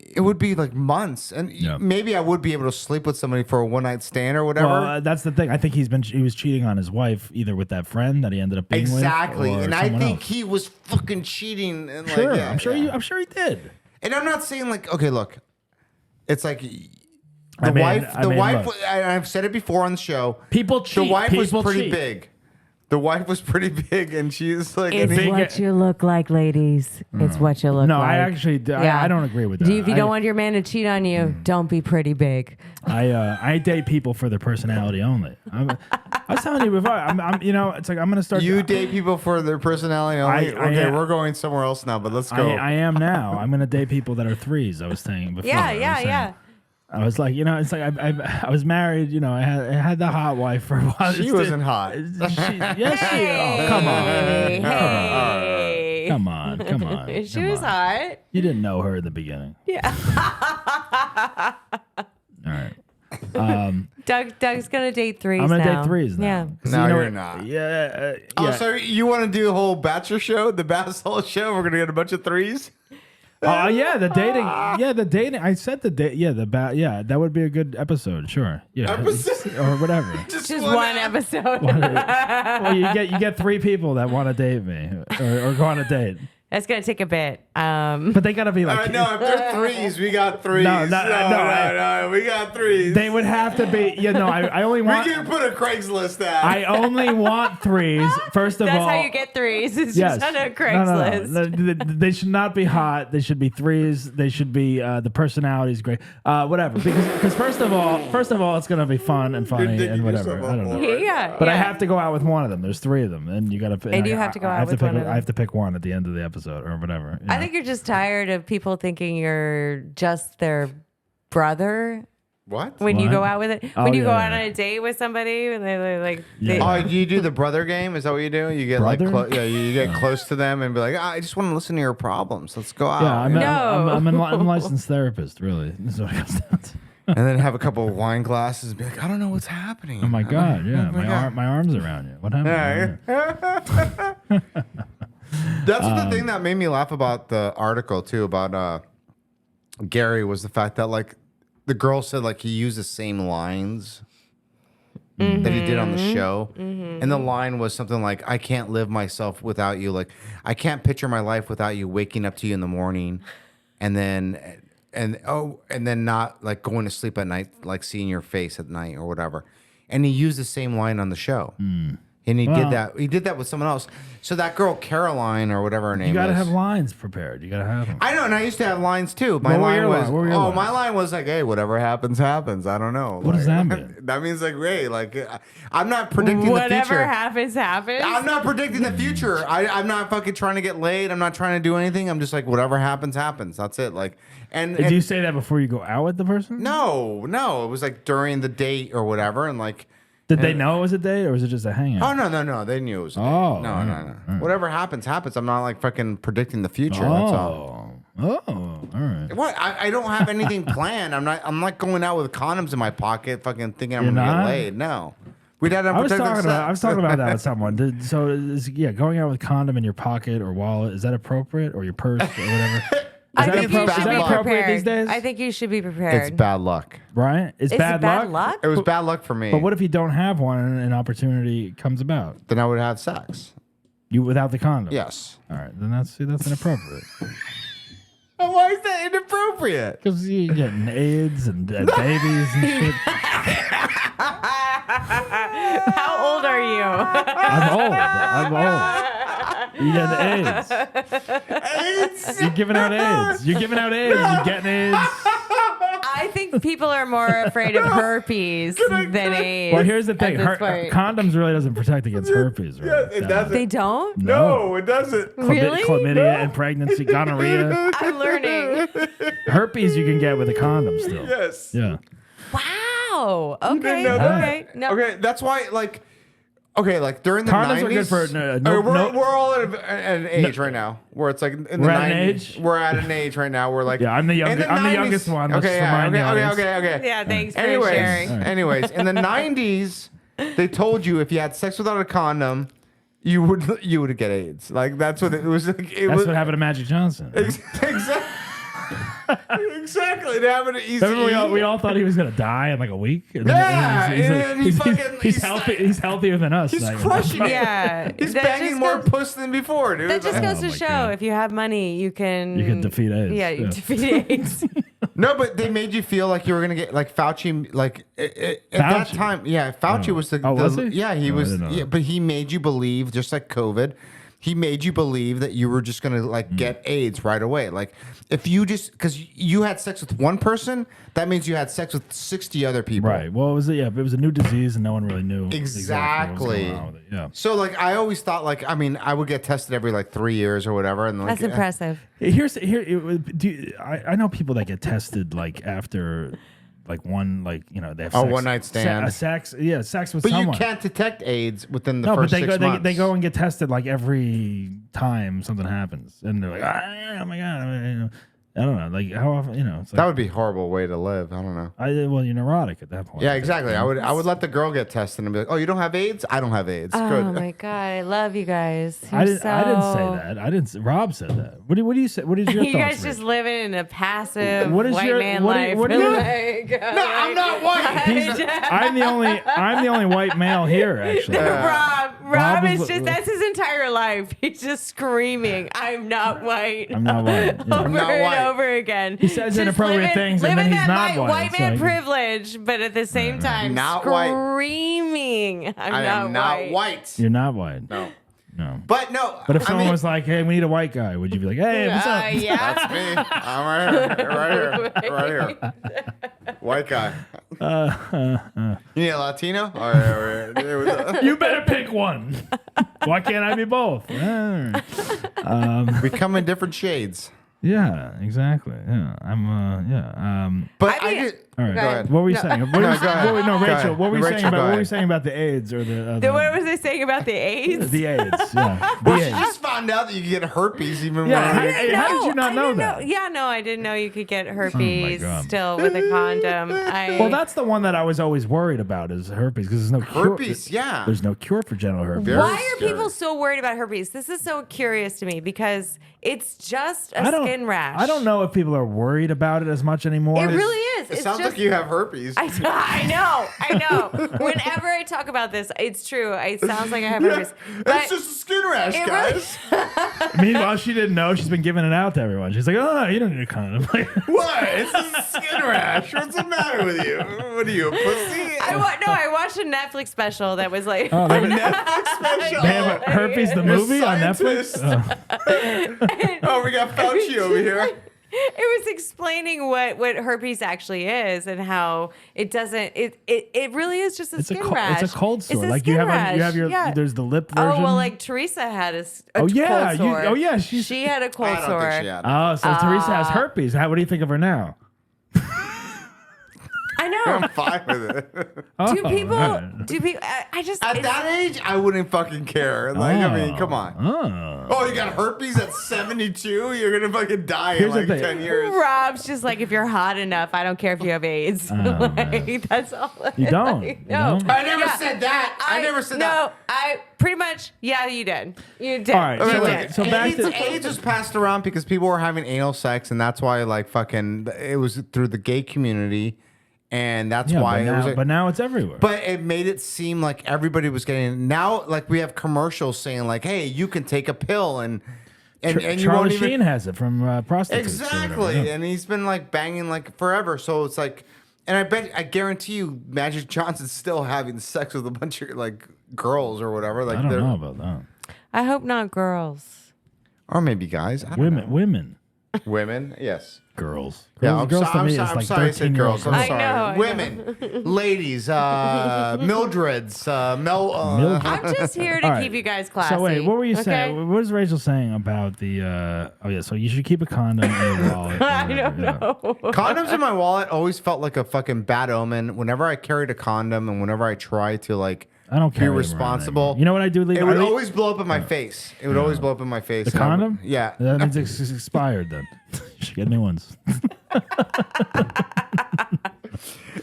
it would be like months, and maybe I would be able to sleep with somebody for a one night stand or whatever. Well, that's the thing. I think he was cheating on his wife either with that friend that he ended up being exactly, with, or and I think else. he was fucking cheating. And Sure, like, yeah, I'm sure he did. And I'm not saying like, okay, look, it's like I mean, wife. look. I've said it before on the show. People cheat. The wife was People pretty cheat. big. The wife was pretty big, and she's like, It's big- what you look like, ladies. It's what you look No, like. I actually I don't agree with that. If you don't want your man to cheat on you, don't be pretty big. I date people for their personality only. I was telling you before. I'm you know, it's like I'm gonna start. you date people for their personality only. Okay, we're going somewhere else now, but let's go. I am now. I'm gonna date people that are threes. I was saying before. Yeah. I was like, you know, it's like I was married. You know, I had the hot wife for a while. She wasn't hot. Oh, come on. Hey. Come on. She was hot. You didn't know her in the beginning. Yeah. All right. Doug's gonna date threes. I'm gonna now. date threes now. Yeah. 'Cause No, you know you're what? not. Yeah. Oh, yeah. so you want to do a whole Bachelor show, the Bachelor show? We're gonna get a bunch of threes. Oh yeah, the dating. Yeah, the dating. I said the date. Yeah, yeah, that would be a good episode. Sure. Yeah, Episode? or whatever. Just one episode. Well, you get three people that want to date me or go on a date, That's gonna take a bit. but they gotta be like. No, if they're threes, we got threes. No, We got threes. They would have to be. You know, I only we want. can put a Craigslist ad. I only want threes. First of That's all, how you get threes. It's yes. just on a No, Craigslist. no. They should not be hot. They should be threes. They should be the personality's great. Whatever. Because first of all, it's gonna be fun and funny digging and whatever. yourself I don't up know. Yeah. But I have to go out with one of them. There's three of them, and you gotta. And you have to go out with pick, one of them. I have to pick one at the end of the episode or whatever. I think you're just tired of people thinking you're just their brother What? when you What? go out with it. Oh, When you go yeah, out yeah. on a date with somebody and they're like, Yeah. Oh, do you do the brother game? Is that what you do? You get Brother? like, you get close to them and be like, I just want to listen to your problems. Let's go out. Yeah, I'm No. a licensed therapist. Really, this is what it comes down to. And then have a couple of wine glasses and be like, I don't know what's happening. Oh my god, yeah, God. my arms around you. What happened? Yeah. That's the thing that made me laugh about the article too about Gary was the fact that like the girl said like he used the same lines that he did on the show, and the line was something like, "I can't live myself without you. Like I can't picture my life without you waking up to you in the morning, and then not like going to sleep at night, like seeing your face at night or whatever." And he used the same line on the show. And he did that. He did that with someone else. So that girl Caroline or whatever her name is. You gotta have lines prepared. You gotta have them. I know, and I used to have lines too. My What were line your was, lines? What were your lines? my line was like, "Hey, whatever happens, happens." I don't know. What does that mean? That means like, hey, like, I'm not predicting the whatever future. happens, happens. I'm not predicting the future. I'm not fucking trying to get laid. I'm not trying to do anything. I'm just like, whatever happens, happens. That's it. Like, and Did you say that before you go out with the person? no, it was like during the date or whatever, and like. Did they know it was a date or was it just a hangout? Oh no! They knew it was. A date. Oh, no. alright. Whatever happens, happens. I'm not like fucking predicting the future. That's all. Oh, all right. What? I don't have anything planned. I'm not going out with condoms in my pocket, fucking thinking I'm You're gonna not? get laid. No. We'd had I was unprotected talking sex. about that with someone. Going out with condom in your pocket or wallet, is that appropriate, or your purse or whatever? I that think you appro- should is that be appropriate prepared. these days? I think you should be prepared. It's bad luck. Right? It's Is bad it bad luck. luck? It was bad luck for me. But what if you don't have one and an opportunity comes about? Then I would have sex. You without the condom? Yes. All right, then that's inappropriate. Why is that inappropriate? Because you're getting AIDS and babies and shit. How old are you? I'm old. You get AIDS. AIDS. You're giving out AIDS. You're giving out AIDS. You're getting AIDS. I think people are more afraid of herpes than AIDS. Well, here's the thing. at this point. Condoms really doesn't protect against herpes, right? Yes, it doesn't. They don't? No, it doesn't. Really? Chlamydia and pregnancy, gonorrhea. I'm learning. Herpes you can get with a condom still. Yes. Yeah. Wow. Okay. know that? Okay. No. Okay, that's why, like, Okay, like during the Condoms 90s. are good for we're all at an age right now where it's like in the We're at an 90s. age? We're at an age right now where like Yeah, I'm the in youngest. I'm the 90s youngest one. Let's Okay, just yeah, remind the audience. okay. Yeah, thanks for Anyways, sharing. anyways, in the 90s, they told you if you had sex without a condom, you would get AIDS. Like that's what it was. Like, That's what happened to Magic Johnson. Exactly. Exactly. It happened to Easy. Remember we all thought he was gonna die in like a week. And Yeah, and he's he's healthy. He's healthier than us. He's like, crushing it. Yeah, He's that banging just more goes- puss than before, dude. That just Like- goes to my show God. if you have money, you can defeat AIDS. Yeah, you Yeah. defeat AIDS. No, but they made you feel like you were gonna get like Fauci, like at that Fauci? time. Yeah, Fauci was the. Oh, was the- he? Yeah, he Oh, I was. didn't know Yeah, that. but he made you believe, just like COVID, he made you believe that you were just gonna like get AIDS right away. Like if you just because you had sex with one person, that means you had sex with 60 other people. Right. Well, it was it was a new disease, and no one really knew what was Exactly. going on with it. Yeah. So like I always thought like I mean I would get tested every like 3 years or whatever, and like, That's impressive. I know people that get tested like after like one they have sex, one night stand. sex with But someone. you can't detect AIDS within the No, but first they 6 go months. they go and get tested like every time something happens, and they're like, oh my god, I don't know, like how often it's like, That would be a horrible way to live. I don't know. well, you're neurotic at that point. Yeah, exactly. I would let the girl get tested and be like, "Oh, you don't have AIDS? I don't have AIDS. Oh Good." my god, I love you guys. I You're didn't say that. I didn't. Rob said that. What do you say? What is your You thoughts? guys just Rick? living in a passive What is white your- man what do- life. what do you- Like, No, I'm not white. I'm the only white male here, actually. Rob is- is just that's his entire life. He's just screaming, "I'm not white." I'm not white. Yeah. Over not and white. over again. He says Just inappropriate things, and living then he's that not white. white man It's like- privilege, but at the same time, Not white. screaming, I am not white. You're not white. No. No. But no. But if I someone mean, was like, "Hey, we need a white guy," would you be like, "Hey, what's up?" Yeah. that's me. I'm right here. White guy. You need a Latino? You better pick one. Why can't I be both? We come in different shades. Yeah, exactly. Yeah, But I mean- get. All right. Go ahead. What were you No. saying? go ahead. No, Go Rachel. ahead. What were you Rachel, saying go about? What were you ahead. saying about the AIDS or the? What was I saying about the AIDS? The AIDS. Yeah. Well, The she AIDS. just found out that you can get herpes even Yeah, when. how did you not I know didn't that? Yeah, no, I didn't know you could get herpes God. still with a condom. Well, that's the one that I was always worried about is herpes because there's no cure. Herpes, yeah. There's no cure for genital herpes. Very Why are scary. people so worried about herpes? This is so curious to me because it's just a I don't, skin rash. I don't know if people are worried about it as much anymore. It really is. It It's sounds just, like you have herpes. I know. Whenever I talk about this, it's true. It sounds like I have herpes. But It's just a skin rash, it guys. Meanwhile, she didn't know. She's been giving it out to everyone. She's like, "Oh, you don't need a condom." What? It's a skin rash. What's the matter with you? What are you, a pussy? I watched a Netflix special that was like. Oh, they Netflix special. they have a herpes the You're a movie on Netflix. scientist. Oh, we got Fauci over here. It was explaining what herpes actually is and how it doesn't. It really is just a It's a skin rash. it's a cold It's sore. a Like you skin have rash. your Yeah. there's the lip version. Oh well, like Teresa had a Oh, yeah, cold sore. yeah, she had a cold I don't sore. think she had it. Oh, so Teresa has herpes. What do you think of her now? I know. I'm fine with it. Do people? all right. I just At it's- that age, I wouldn't fucking care. Like, I mean, come on. Oh, you got herpes at 72? You're gonna fucking die Here's the in like thing. 10 years. Rob's just like, if you're hot enough, I don't care if you have AIDS. Like, that's all. You don't. Like, You no. don't? I never said that. I never said that. No, I pretty much. Yeah, you did. You did. All right, You so, did. so back AIDS, to AIDS was passed around because people were having anal sex, and that's why, like, fucking, it was through the gay community, and that's why it was. but now it's everywhere. But it made it seem like everybody was getting it. Now, like, we have commercials saying, like, hey, you can take a pill, and you Charlie won't even. Sheen has it from prostitutes. or whatever, Exactly, yeah. and he's been like banging like forever. So it's like, and I guarantee you, Magic Johnson's still having sex with a bunch of like girls or whatever. Like I don't they're know about that. I hope not girls. or maybe guys. I don't Women, Women, yes. girls. Yeah, I'm, girls so, to I'm, me so, is I'm like sorry I said 13-year-old girls. I'm I sorry. know, I know. Women, ladies, Mildreds, Mildred. I'm just here to All right. keep you guys classy. So wait, what were you okay? saying? What was Rachel saying about the? Oh yeah, so you should keep a condom in your wallet. or I whatever, don't yeah. know. Condoms in my wallet always felt like a fucking bad omen. Whenever I carried a condom and whenever I tried to like I don't be carry them around responsible. anymore. You know what I do? It would always blow up in my face. It would always blow up in my face. The condom? Yeah. That means it's expired then. You should get new ones.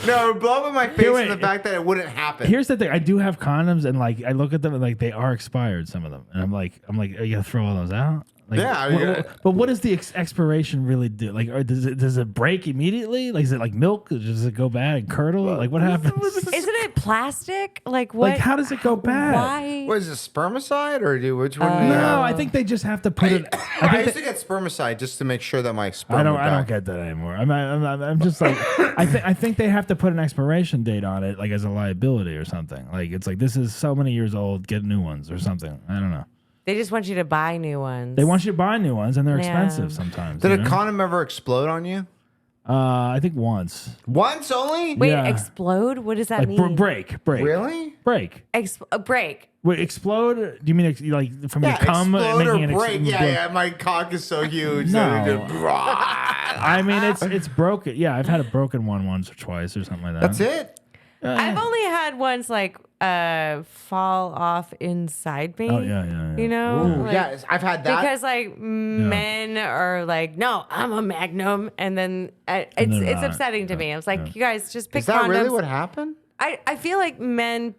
No, it would blow up in my face wait. in the fact that it wouldn't happen. Here's the thing. I do have condoms, and like I look at them and like they are expired, some of them. And I'm like, are you gonna throw all those out? Like, Yeah, but what does the expiration really do? Like, or does it break immediately? Like, is it like milk? Does it go bad and curdle? Like, what happens? Isn't it plastic? Like what? Like, how does it go bad? Why? What is it, spermicide or which one? do you No, have? I think they just have to put it. I used to get spermicide just to make sure that my sperm. I would die. don't get that anymore. I'm just like, I think they have to put an expiration date on it, like as a liability or something. Like it's like this is so many years old, get new ones or something. I don't know. They just want you to buy new ones. They want you to buy new ones, and they're Yeah. expensive sometimes. Did you a know? condom ever explode on you? I think once. Once only? Wait, Yeah. explode? What does that Like mean? break. Really? Break. A break. Wait, explode? Do you mean like from Yeah, your cum explode or making it break. Yeah. My cock is so huge. No. that it just- I mean, it's broken. Yeah, I've had a broken one once or twice or something like that. That's it? I've only had ones like fall off inside me. Oh yeah. You know? Ooh, Like, yeah, I've had that. Because like men are like, no, I'm a magnum, and then it's they're not. upsetting to me. I was like, you guys just pick is that condoms. really what happened? I feel like men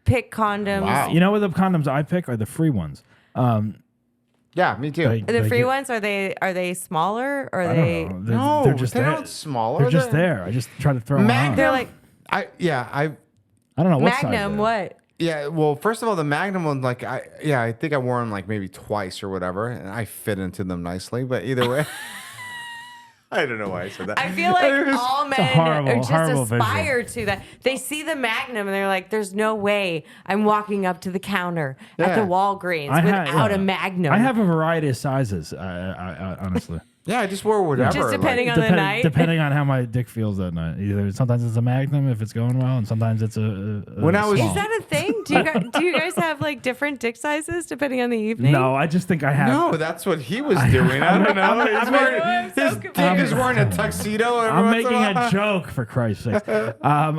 pick condoms. Wow. You know what the condoms I pick are the free ones. Yeah, me too. Like- The like free it- ones are they smaller or are I they? don't No, know. They're just they're there. not smaller. They're just there. I just try to throw them on. They're like I don't know what size Magnum. they are. What? Well, first of all, the Magnum one, like, I think I wore them like maybe twice or whatever, and I fit into them nicely. But either way, I don't know why I said that. I feel like all men horrible- are just horrible aspire to that. They see the Magnum and they're like, "There's no way I'm walking up to the counter at the Yeah. Walgreens I ha- without yeah. a Magnum." I have a variety of sizes. I honestly. Yeah, I just wore whatever. Just depending like, on the night. Depending on how my dick feels that night. Either sometimes it's a Magnum if it's going well, and sometimes it's a When I was- Is that a thing? Do you guys have like different dick sizes depending on the evening? No, I just think I have. No, that's what he was doing. I don't know. I'm so His confused. dick is wearing a tuxedo. every I'm once in making a while. a joke for Christ's sake. You know I've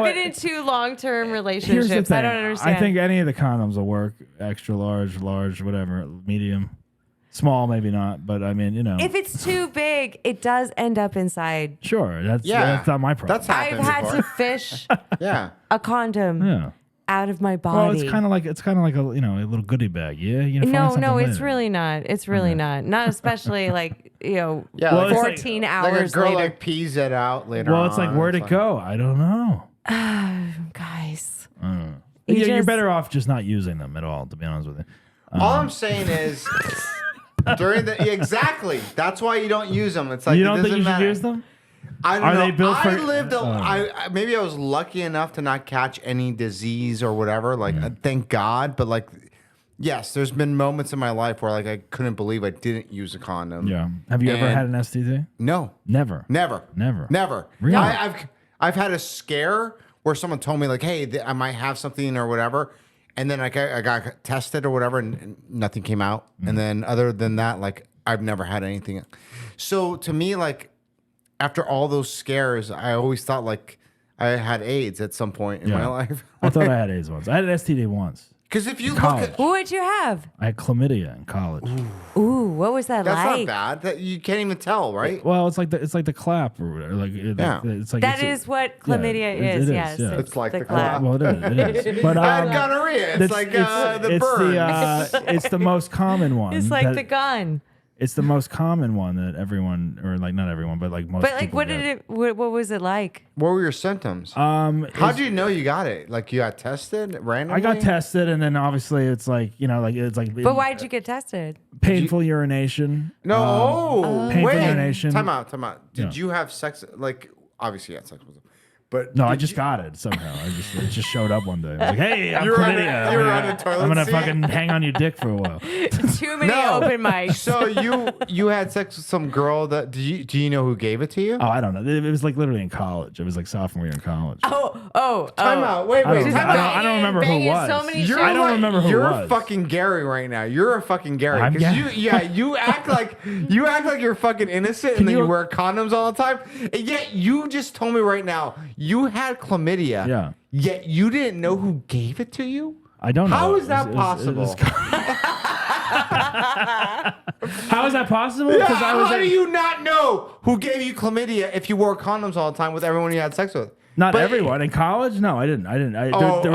what? been in 2 long-term Here's the relationships. thing. I don't understand. I think any of the condoms will work. Extra large, whatever, medium, small, maybe not. But I mean, if it's too big, it does end up inside. sure. That's Yeah, not my problem. That's happened I've had before. to fish Yeah. a condom yeah. out of my body. Well, it's kind of like a a little goodie bag. Yeah. You know, find No, something it's later. really not. It's really not. Not especially like Yeah, Well, like, it's 14 like a hours girl later. like pees it out later. Well, it's like on. where'd It's it go? I don't know. Guys. You're just- better off just not using them at all. To be honest with you. All I'm saying is during the exactly. That's why you don't use them. It's like You it don't think doesn't you should matter. use them? I don't Are know. they built I for- lived. Maybe I was lucky enough to not catch any disease or whatever. Like, thank God. But like, yes, there's been moments in my life where like I couldn't believe I didn't use a condom. Yeah. Have you ever And- had an STD? No. Never. Never. Never. Really? I've had a scare where someone told me like, hey, I might have something or whatever, and then I got tested or whatever, and nothing came out. Mm. And then other than that, like I've never had anything. So to me, like after all those scares, I always thought like I had AIDS at some point in my life. I thought I had AIDS once. I had an STD once. Because if you College. look at What would you have? I had chlamydia in college. Ooh, what was that that's like? not bad. That you can't even tell, right? Well, it's like the clap or whatever. Like Yeah. it's like That it's is what chlamydia it is. is, Yes, yeah. It's like the clap. clap. Well, it is. But I had gonorrhea. It's like the burn. it's the most common one. It's like that- the gun. It's the most common one that everyone, or like not everyone, but like most. But like, people what get. did it? What was it like? What were your symptoms? How do you know you got it? Like you got tested randomly? I got tested, and then obviously it's like it's like But why did you get tested? painful urination. No, Painful wait. urination. Time out. Did Yeah. you have sex? Like, obviously you had sex with them. But No, I did just you- got it somehow. It just showed up one day. I was like, hey, I'm You were on a- chlamydia. you were I'm on a toilet I'm gonna seat? fucking hang on your dick for a while. Too many No. open mics. So you had sex with some girl that do you know who gave it to you? Oh, I don't know. It was like literally in college. It was like sophomore year in college. Oh. Time out. Wait. I don't, Time I don't, out. I don't remember who it Banging was. so many You're I don't like- remember who it You're was. fucking Gary right now. You're a fucking Gary. I'm 'Cause Gary. you act like you're fucking innocent and then you wear condoms all the time. And yet you just told me right now you had chlamydia. Yeah. Yet you didn't know who gave it to you? I don't know. How is that possible? How is that possible? Yeah, how do you not know who gave you chlamydia if you wore condoms all the time with everyone you had sex with? Not everyone in college. No, I didn't. There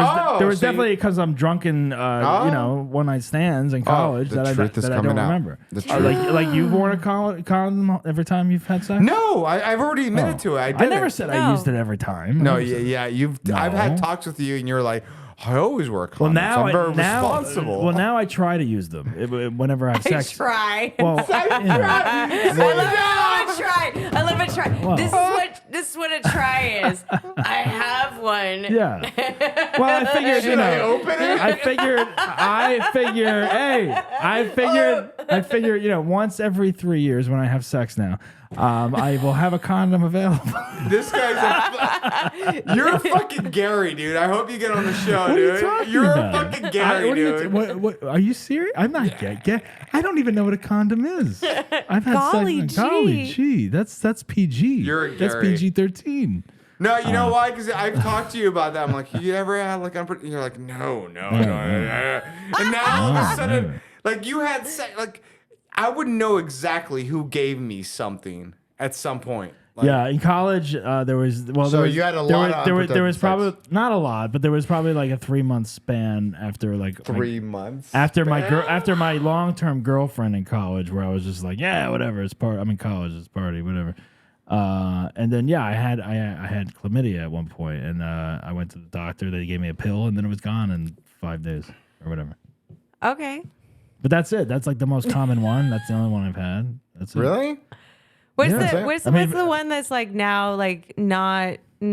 was so definitely because I'm drunken, one night stands in college the that I truth is don't coming out. remember. The truth. Like you've worn a condom every time you've had sex. No, I've already admitted to it. I never said I used it every time. No, yeah. I've had talks with you, and you're like, I always wear condoms. Well, now I'm very responsible. Well, now I try to use them whenever I have sex. Try. Well, I love a try. Well. This is what a try is. I have one. Yeah. Well, I figured, Should I open it? I figured, once every 3 years when I have sex now, I will have a condom available. This guy's you're a fucking Gary, dude. I hope you get on the show, What dude. are you talking You're about? a fucking Gary, dude. What, are you serious? I'm not gay. I don't even know what a condom is. I've had Golly sex. gee. Golly gee. That's PG. You're a That's Gary. PG-13. No, you know why? Because I've talked to you about that. I'm like, you ever had like you're like, no. And now all of a sudden, like you had sex, like I would know exactly who gave me something at some point. Like, Yeah, in college, there was you had a lot of there was unprotected probably sex. not a lot, but there was probably like a 3-month span after like 3 months. after my long-term girlfriend in college, where I was just like, yeah, whatever, it's part. I'm in college, it's party, whatever. And then I had chlamydia at one point, and I went to the doctor. They gave me a pill, and then it was gone in 5 days or whatever. Okay. But that's it. That's like the most common one. That's the only one I've had. That's it. Really? What's Yeah. what's I mean, the one that's like now like not you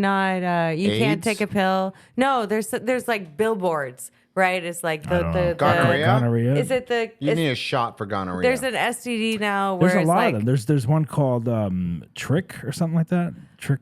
can't AIDS? take a pill? No, there's like billboards, right? It's like the Gonorrhea? Gonorrhea. Is it the You is- need a shot for gonorrhea. there's an STD now where There's a it's lot like of them. There's one called Trick or something like that. Trick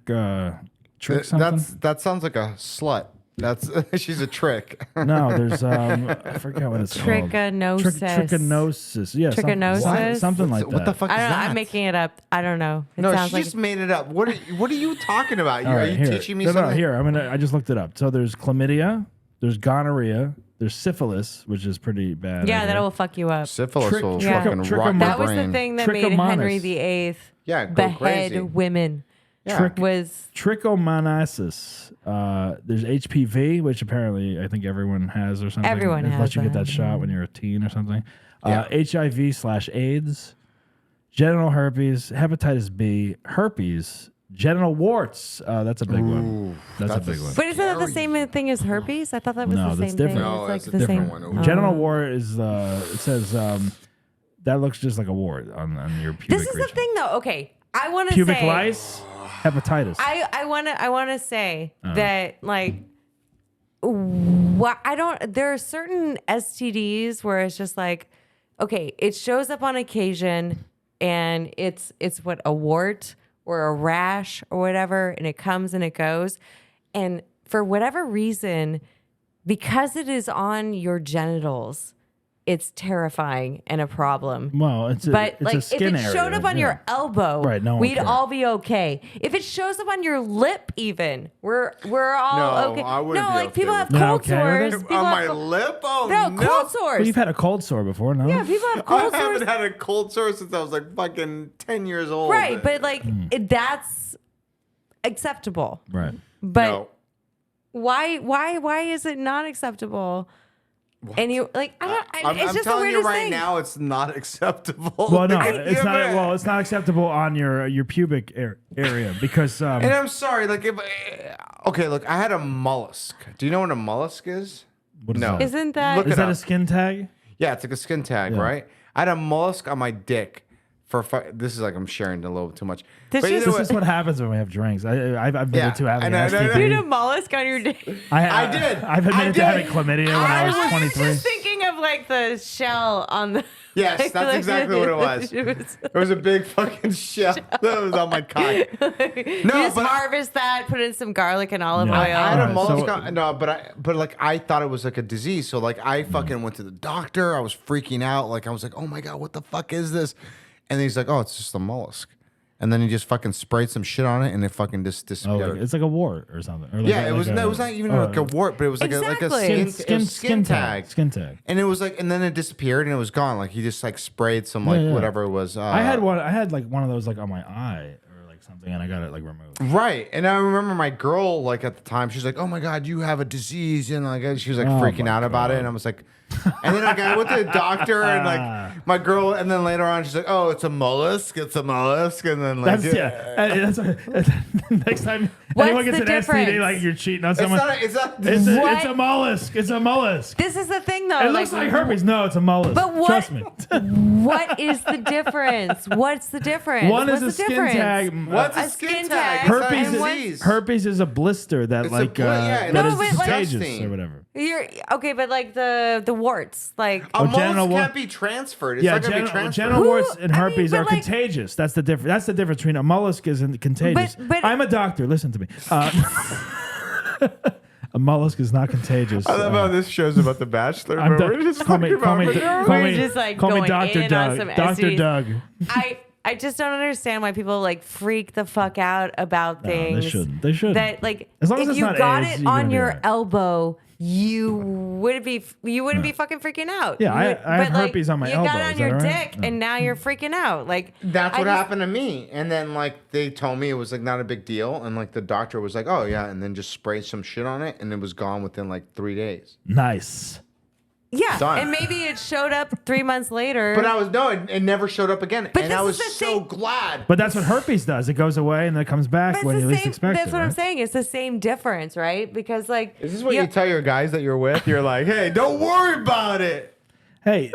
something. That sounds like a slut. That's she's a trick. No, there's I forget what it's called. Trichinosis. Trichinosis. Yeah. Trichinosis? Something like that. What the fuck I is don't know. that? I'm making it up. I don't know. It No, sounds she like just made it up. What are you talking about? All Are right, you here. teaching me No, something? here. I just looked it up. So there's chlamydia, there's gonorrhea, there's syphilis, which is pretty bad. yeah, I that hear. will fuck you up. Syphilis will Yeah. fucking Trichom- rot my That was brain. the thing that made Henry VIII Yeah, go behead crazy. women. Yeah. Was Trichomoniasis. There's HPV, which apparently I think everyone has or something. Everyone Unless has you get that. that shot when you're a teen or something. Yeah. HIV/AIDS, genital herpes, hepatitis B, herpes, genital warts. That's a big one. That's a big one. but isn't that the same thing as herpes? I thought that was No, the that's same thing. different. No, It's like that's a the different same. one. Genital wart is it says that looks just like a wart on your pubic This is the region. thing, though. Okay, I want to Pubic say. lice, hepatitis. I want to say Uh-huh. that like there are certain STDs where it's just like, okay, it shows up on occasion and it's what, a wart or a rash or whatever, and it comes and it goes, and for whatever reason, because it is on your genitals, it's terrifying and a problem. Well, it's But it's like, a if skin it showed area, up on yeah. your elbow, Right, no one we'd cares. all be okay. If it shows up on your lip, even we're all No, okay. I wouldn't no, be like okay people with have that. You're cold okay with sores. it? People On have my co- lip? Oh, no, no. cold sores. Well, you've had a cold sore before, no? yeah, people have I cold sores. haven't had a cold sore since I was like fucking 10 years old. Right, but like that's acceptable. Right. But No. why is it not acceptable? And you like I don't. I'm, it's I'm just the telling you weirdest right thing. now, it's not acceptable. Well, no, Like, it's you not. ever- Well, it's not acceptable on your pubic area because And I'm sorry, like if okay, look, I had a mollusk. Do you know what a mollusk is? what is No. that? Isn't that Look Is it that up. a skin tag? Yeah, it's like a skin tag, Yeah. right? I had a mollusk on my dick for this is like I'm sharing a little too much. This But is- either This way- is what happens when we have drinks. I've admitted Yeah, to having I know, you had a STD. mollusk on your dick? I did. I've admitted I to did. having chlamydia when I was was 23. just thinking of like the shell on the. Yes, like, that's exactly what it was. It was a big fucking shell that was on my cock. You just but- harvest that, put in some garlic and olive Yeah. oil. I had a Alright, mollusk. so- on, no, but like I thought it was like a disease. So like I fucking went to the doctor. I was freaking out. Like I was like, oh my god, what the fuck is this? And he's like, oh, it's just a mollusk. And then he just fucking sprayed some shit on it, and it fucking just disappeared. It's like a wart or something. Or like it was not even like a wart, but it was like Exactly. a skin tag. Skin tag. And it was like, and then it disappeared, and it was gone. Like he just like sprayed some whatever it was. I had like one of those like on my eye or like something, and I got it like removed. Right. And I remember my girl like at the time, she's like, "Oh my god, you have a disease," and like she was like freaking out about it, and I was like. And then like I went to the doctor and like my girl, and then later on she's like, "Oh, it's a mollusk, and then like that's next time What's anyone gets the an difference? STD, like you're cheating on it's someone. it's It's a mollusk. It's a mollusk. This is the thing, though. It looks like herpes. No, it's a mollusk. But what? Trust me. What is the difference? What's the difference? One is What's a the skin difference? tag. What's A a skin skin tag? tag. It's not a Herpes disease. Herpes is a blister that It's like yeah, that no, is but, like- contagious disgusting. or whatever. You're okay, but like the warts, like A genital mollusk wart- can't be transferred. It's Yeah, not gonna be transferred. genital warts and I mean, herpes but are like- contagious. That's the difference. That's the difference between a mollusk isn't contagious. But- I'm a doctor. Listen to me. A mollusk is not contagious. I love how this show's about the Bachelor, I'm but done. we're just Call me, talking call me, about call We're me, just, like, call me going Dr. in on Doug. some Dr. STDs. Doug. I just don't understand why people like freak the fuck out about things. They shouldn't. They shouldn't. That like As long as if it's you not got AIDS, it you're on gonna be your alright. elbow, you wouldn't be fucking freaking out. Yeah, I You- have but, herpes on my you elbow. got it on Is your that right? dick, No. and now you're freaking out. Like That's I what just- happened to me. And then like they told me it was like not a big deal, and like the doctor was like, "Oh yeah," and then just sprayed some shit on it, and it was gone within like 3 days. Nice. Yeah, Done. and maybe it showed up 3 months later. But it never showed up again, But and this I is was the so thing- glad. But that's what herpes does. It goes away and then it comes back But it's when the you least same- expect that's it. what I'm right? saying. It's the same difference, right? Because like, Is this what you tell your guys that you're with? You're like, "Hey, don't worry about it. Hey,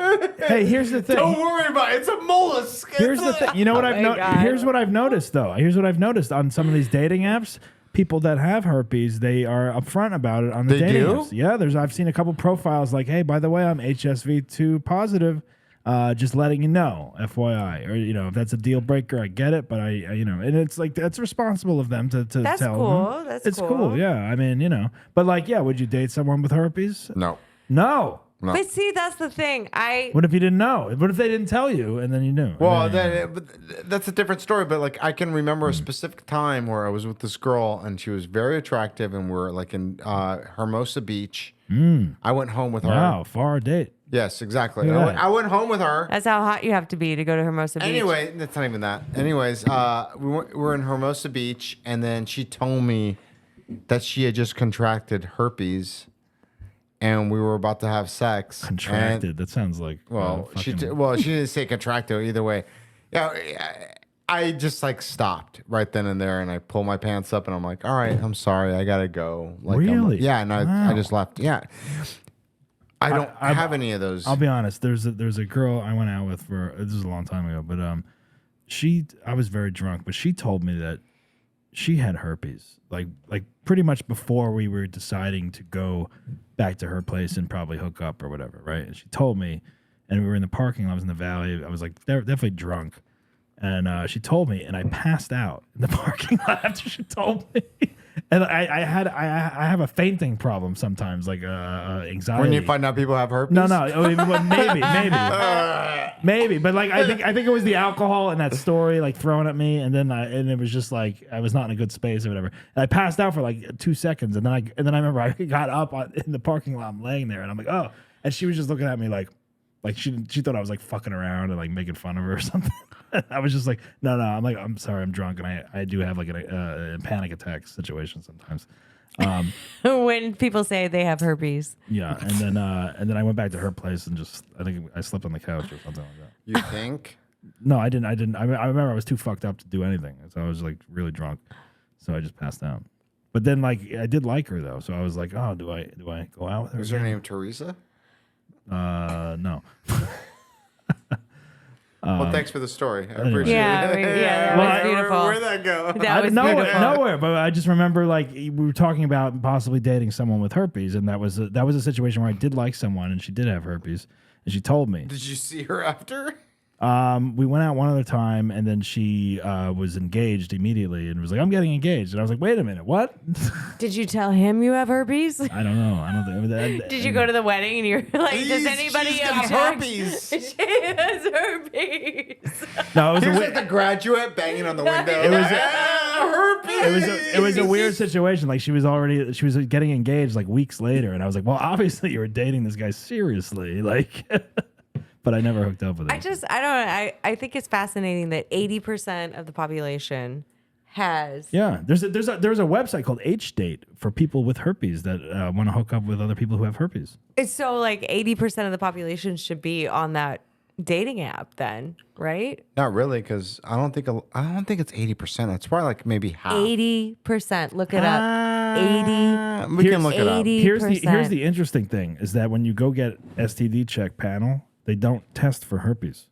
here's the thing. Don't worry about it. It's a mollusk." Here's the thing. You know what Oh my God. Here's what I've noticed though. Here's what I've noticed on some of these dating apps. People that have herpes, they are upfront about it on the They dating do? apps. Yeah, I've seen a couple profiles like, hey, by the way, I'm HSV2 positive. Just letting you know, FYI, or if that's a deal breaker, I get it, but I and it's like that's responsible of them to That's tell cool. them. That's it's cool. Yeah, I mean, but like, yeah, would you date someone with herpes? No. No. No. But see, that's the thing. What if you didn't know? What if they didn't tell you and then you knew? Well, that's a different story. But like, I can remember a specific time where I was with this girl, and she was very attractive, and we're like in Hermosa Beach. I went home with her. Wow, far date. Yes, exactly. Look at that. I went home with her. That's how hot you have to be to go to Hermosa Beach. Anyway, that's not even that. Anyways, we were in Hermosa Beach, and then she told me that she had just contracted herpes, and we were about to have sex. Contracted. And- That sounds like she fucking- she didn't say contracted either way. Yeah, I just like stopped right then and there, and I pulled my pants up, and I'm like, "All right, I'm sorry, I gotta go." Like, Really? yeah, and I Wow. just left. Yeah, I don't I- have any of those. I'll be honest. There's a girl I went out with for this is a long time ago, but I was very drunk, but she told me that she had herpes, like pretty much before we were deciding to go back to her place and probably hook up or whatever, right? And she told me, and we were in the parking lot, I was in the valley, I was like definitely drunk, and she told me, and I passed out in the parking lot after she told me. And I have a fainting problem sometimes, like anxiety. when you find out people have herpes, No, well, maybe, but like I think it was the alcohol and that story like throwing at me, and then it was just like I was not in a good space or whatever. And I passed out for like 2 seconds, and then I remember I got up in the parking lot, I'm laying there, and I'm like, oh, and she was just looking at me like she thought I was like fucking around and like making fun of her or something. I was just like, no, I'm like, I'm sorry, I'm drunk, and I do have like a panic attack situation sometimes. when people say they have herpes. Yeah, and then I went back to her place and just I think I slept on the couch or something like that. you think? No, I didn't. I remember I was too fucked up to do anything, so I was like really drunk, so I just passed out. But then like I did like her though, so I was like, oh, do I go out with her? Is her name Teresa? No. Well, thanks for the story. I appreciate Yeah, it. that was beautiful. Where'd that go? That was nowhere, beautiful. nowhere. But I just remember like we were talking about possibly dating someone with herpes, and that was a situation where I did like someone, and she did have herpes, and she told me. Did you see her after? We went out one other time, and then she was engaged immediately, and was like, "I'm getting engaged," and I was like, "Wait a minute, what?" Did you tell him you have herpes? I don't know. I don't think. Did you go to the wedding and you're like, does anybody she's got object? herpes. She has herpes. No, it was Here's like the graduate banging on the window. It was- herpes. it was a weird situation. Like she was getting engaged like weeks later, and I was like, "Well, obviously you were dating this guy seriously." Like, but I never hooked up with him. I think it's fascinating that 80% of the population has. Yeah, there's a website called H-Date for people with herpes that want to hook up with other people who have herpes. It's so like 80% of the population should be on that dating app then, right? Not really, because I don't think it's 80%. It's probably like maybe half. 80%. Look it up. 80. We can look it up. 80%. Here's the interesting thing is that when you go get STD check panel, they don't test for herpes.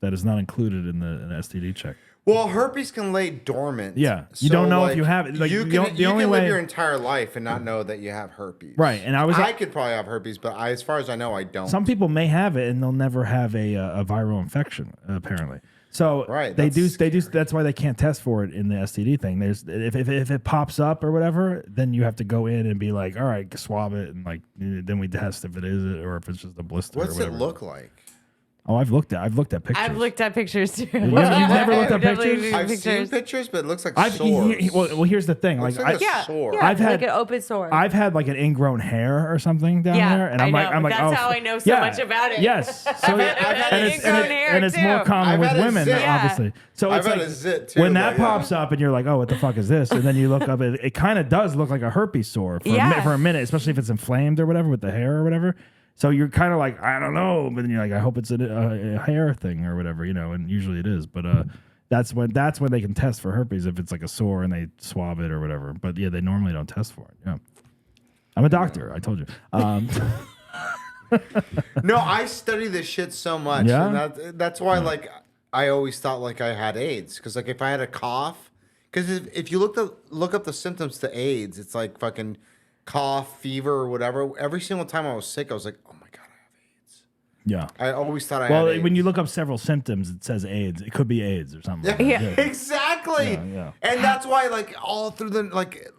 That is not included in the STD check. Well, herpes can lay dormant. Yeah, you don't know if you have it. Like, you the can only live way- your entire life and not know that you have herpes. Right, and I could probably have herpes, but as far as I know, I don't. Some people may have it and they'll never have a viral infection. Apparently, so Right, they that's do. That's why they can't test for it in the STD thing. There's if it pops up or whatever, then you have to go in and be like, all right, swab it, and like then we test if it is it or if it's just a blister. What's or whatever. it look like? Oh, I've looked at pictures. I've looked at pictures too. You've never looked at Definitely pictures? seen I've seen pictures, but it looks like I've sores. well, here's the thing. Looks Like like a Yeah, sore. yeah, I've had- like an open sore. I've had like an ingrown hair or something down Yeah, there, and I I'm like, know. That's oh, how I know so much about it. Yes, so I've had and an it's, ingrown hair, and it's more too. common I've with had a women, zit. obviously. So I've it's had like a zit, too, when that but yeah. pops up, and you're like, oh, what the fuck is this? And then you look up, it kind of does look like a herpes sore for a minute, especially if it's inflamed or whatever with the hair or whatever. So you're kind of like, I don't know, but then you're like, I hope it's a hair thing or whatever, and usually it is. But that's when they can test for herpes if it's like a sore and they swab it or whatever. But yeah, they normally don't test for it. Yeah, I'm a doctor. I told you. No, I study this shit so much. Yeah? And that's why, like, I always thought like I had AIDS, because like if I had a cough, because if you look up the symptoms to AIDS, it's like fucking cough, fever, or whatever. Every single time I was sick, I was like, oh my god, I have AIDS. Yeah. I always thought I Well, had AIDS. when you look up several symptoms, it says AIDS. It could be AIDS or something. Yeah, Like that. exactly. Yeah. And that's why, like, all through the like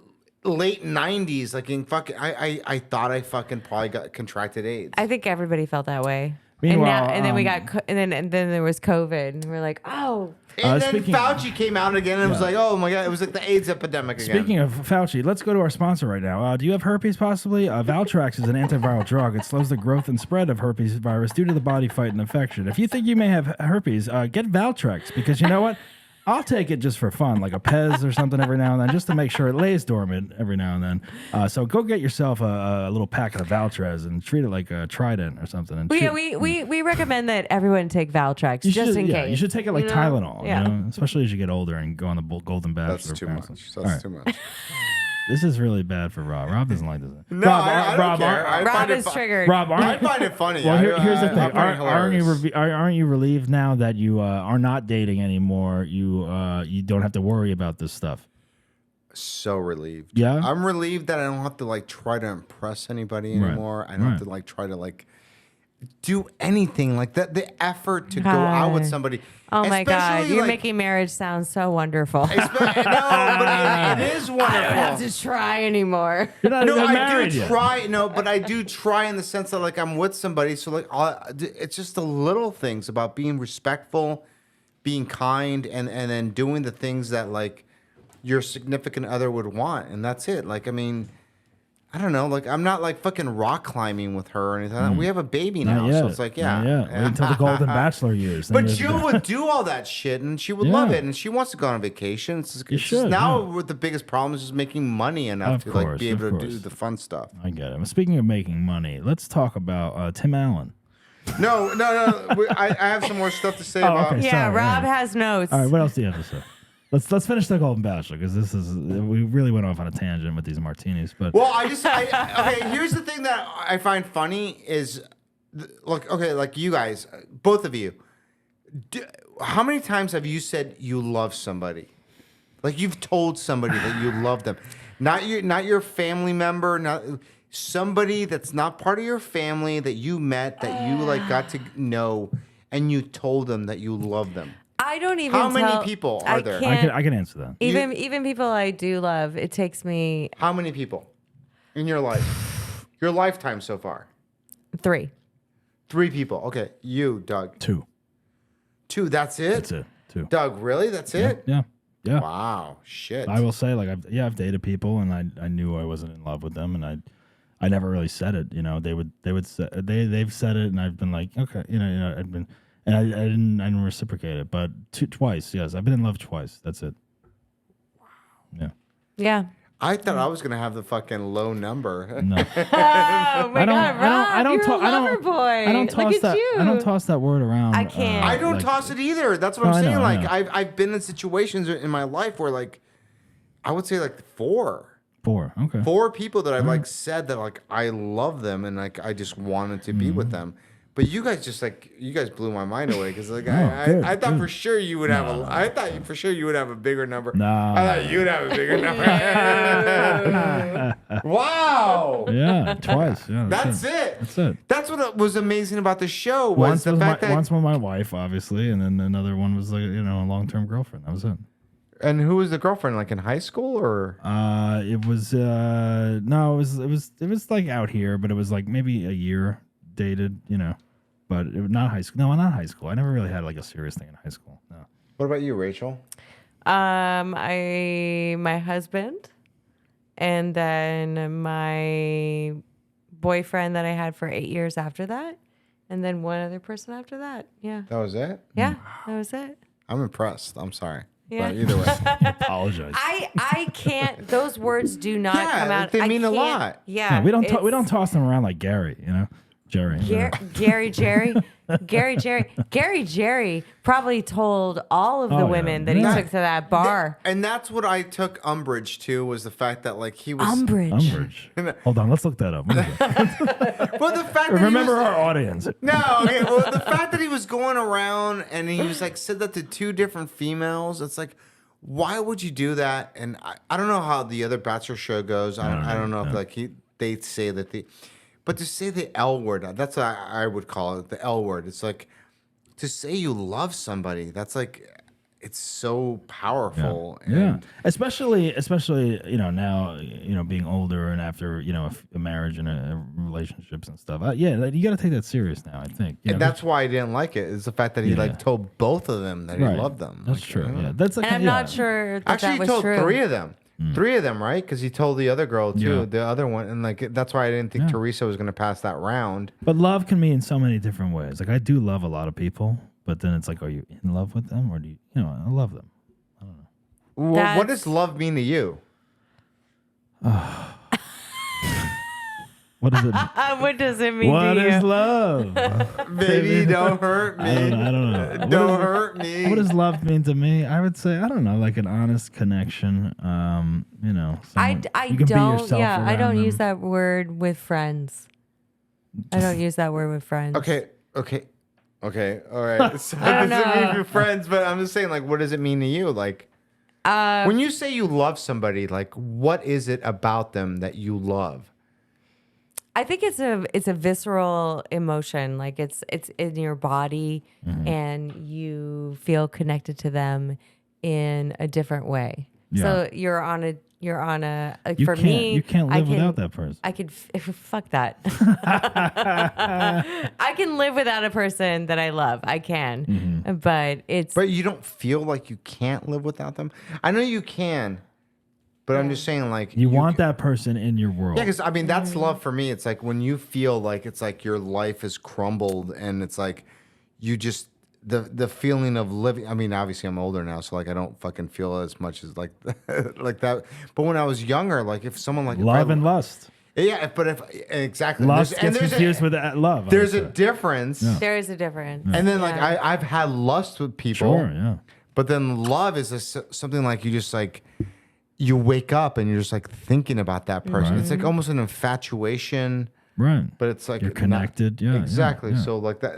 late '90s, like in fucking, I thought I fucking probably got contracted AIDS. I think everybody felt that way. Meanwhile, and then we got, and then there was COVID, and we're like, oh. And then speaking- Fauci came out again and was like, oh my god, it was like the AIDS epidemic again. Speaking of Fauci, let's go to our sponsor right now. Do you have herpes possibly? Valtrex is an antiviral drug. It slows the growth and spread of herpes virus due to the body fighting infection. If you think you may have herpes, get Valtrex, because you know what? I'll take it just for fun, like a Pez or something every now and then, just to make sure it lays dormant every now and then. So go get yourself a little packet of Valtrex and treat it like a Trident or something. And Yeah, we recommend that everyone take Valtrex just in case. You should take it like You know? Tylenol, Yeah. especially as you get older and go on the Golden Bachelor. That's too Panel. much. All That's right. too much. This is really bad for Rob. Rob doesn't like this. No, I don't care. I Rob find it is fu- triggered. Rob, I find it funny. Well, here's the thing. I find it hilarious. Aren't you relieved now that you are not dating anymore? You don't have to worry about this stuff. So relieved. Yeah? I'm relieved that I don't have to like try to impress anybody anymore. I don't have to like try to like do anything like that. The effort to go out with God. somebody. Oh my God, especially, you're like, making marriage sound so wonderful. No, but it is wonderful. I don't have to try anymore. You're not No, even I married do yet. try. No, but I do try in the sense that like I'm with somebody. So like it's just the little things about being respectful, being kind, and then doing the things that like your significant other would want, and that's it. Like I mean, I don't know. Like I'm not like fucking rock climbing with her or anything. We have a baby now, Not yet. so it's like Not yeah. yet. Wait until the Golden Bachelor years. then But you're- Jill would do all that shit, and she would love it, and she wants to go on vacation. It's just should, now yeah. with the biggest problem is just making money enough Of to like course, be of able to do course. the fun stuff. I get it. Speaking of making money, let's talk about Tim Allen. No. I have some more stuff to say Oh, about. okay. Yeah, Sorry, Rob all right. has notes. All right, what else do you have to say? Let's finish the Golden Bachelor, because we really went off on a tangent with these martinis. But Well, okay. Here's the thing that I find funny is, like you guys, both of you, how many times have you said you love somebody? Like you've told somebody that you love them, not your family member, not somebody that's not part of your family that you met, that you like got to know, and you told them that you love them? I don't even. How many people are there? I can answer that. Even people I do love, it takes me How many people in your life? Your lifetime so far? 3. 3 people. Okay. You, Doug. 2. 2. That's it? That's it. 2. Doug, really? That's it? Yeah. Wow. Shit. I will say, like, I've dated people, and I knew I wasn't in love with them, and I never really said it. You know, they've said it, and I've been like, okay, I've been, and I didn't reciprocate it, but twice, yes, I've been in love twice. That's it. Wow. Yeah. Yeah. I thought I was gonna have the fucking low number. No. Oh my God, Rob, I don't you're toss. a lover boy. I don't toss Look at that. you. I don't toss that word around. I can't. I don't like- toss it either. That's what No, I'm I saying. know, I Like know. I've been in situations in my life where like I would say like 4. 4. Okay. 4 people that I've like said that like I love them and like I just wanted to be with them. But you guys just like you guys blew my mind away because like good, I thought good. for sure you would have I thought for sure you would have a bigger number. No. I thought you'd have a bigger number. Wow. Yeah, twice. Yeah. That's it. That's it. That's what was amazing about the show was Once the with fact that once with my wife, obviously, and then another one was like a long-term girlfriend. That was it. And who was the girlfriend? Like in high school or? It was no, it was like out here, but it was like maybe a year dated, but it was not high school. No, not high school. I never really had like a serious thing in high school. No. What about you, Rachel? My husband, and then my boyfriend that I had for 8 years after that, and then one other person after that. Yeah. That was it? Yeah, that was it. I'm impressed. I'm sorry. Yeah. But either way. I apologize. I can't. Those words do not Yeah, come out. they I mean a can't- lot. Yeah. No, we don't toss them around like Gary, Jerry. Gary Jerry probably told all of the Oh, yeah. women that he Yeah. took to that bar. And that's what I took umbrage to was the fact that like he was Umbrage. Hold on, let's look that up. What is it? Well, the fact that Remember he was, our audience. No, okay. Well, the fact that he was going around and he was like said that to 2 different females, it's like, why would you do that? And I don't know how the other Bachelor show goes. I don't know if like they say that but to say the L word, that's what I would call it, the L word. It's like to say you love somebody. That's like it's so powerful. Yeah, And especially now being older and after a marriage and relationships and stuff. Like, you got to take that serious now. I think, and that's why I didn't like it. Is the fact that he like told both of them that he loved them. That's Like, true. you know? Yeah, that's like And I'm not sure that Actually, that he was told true. 3 of them. 3 of them, right? Because he told the other girl too, Yeah. the other one, and like that's why I didn't think Teresa was going to pass that round. But love can mean so many different ways. Like I do love a lot of people, but then it's like, are you in love with them, or do I love them? Well, what That's- does love mean to you? What is it? What does it mean What to you? is love? Baby, don't hurt me. I don't know. Don't hurt me. What does love mean to me? I would say I don't know, like an honest connection. I you can be don't. yourself Yeah, I around don't them. use that word with friends. I don't use that word with friends. Okay. All right. So don't this doesn't mean know. you're friends, but I'm just saying, like, what does it mean to you? Like, when you say you love somebody, like, what is it about them that you love? I think it's a visceral emotion. Like it's in your body, Mm-hmm. and you feel connected to them in a different way. Yeah. So you're on a like You for can't, me. you can't I live can- without that person. I could fuck that. I can live without a person that I love. I can, Mm-hmm. but it's But you don't feel like you can't live without them? I know you can, but I'm just saying, like, You want that person in your world. Yeah, because I mean that's love for me. It's like when you feel like it's like your life is crumbled and it's like you just the feeling of living. I mean, obviously I'm older now, so like I don't fucking feel as much as like like that. But when I was younger, like if someone like Love and lust. yeah, but if exactly Lust there's- gets confused with love. I there's would a say. difference. there is a difference. And then like Yeah. I've had lust with people, Sure, yeah. but then love is something like you just like. You wake up and you're just like thinking about that person. Right. It's like almost an infatuation, Right. but it's like You're not- connected. Yeah. exactly. Yeah. So like that,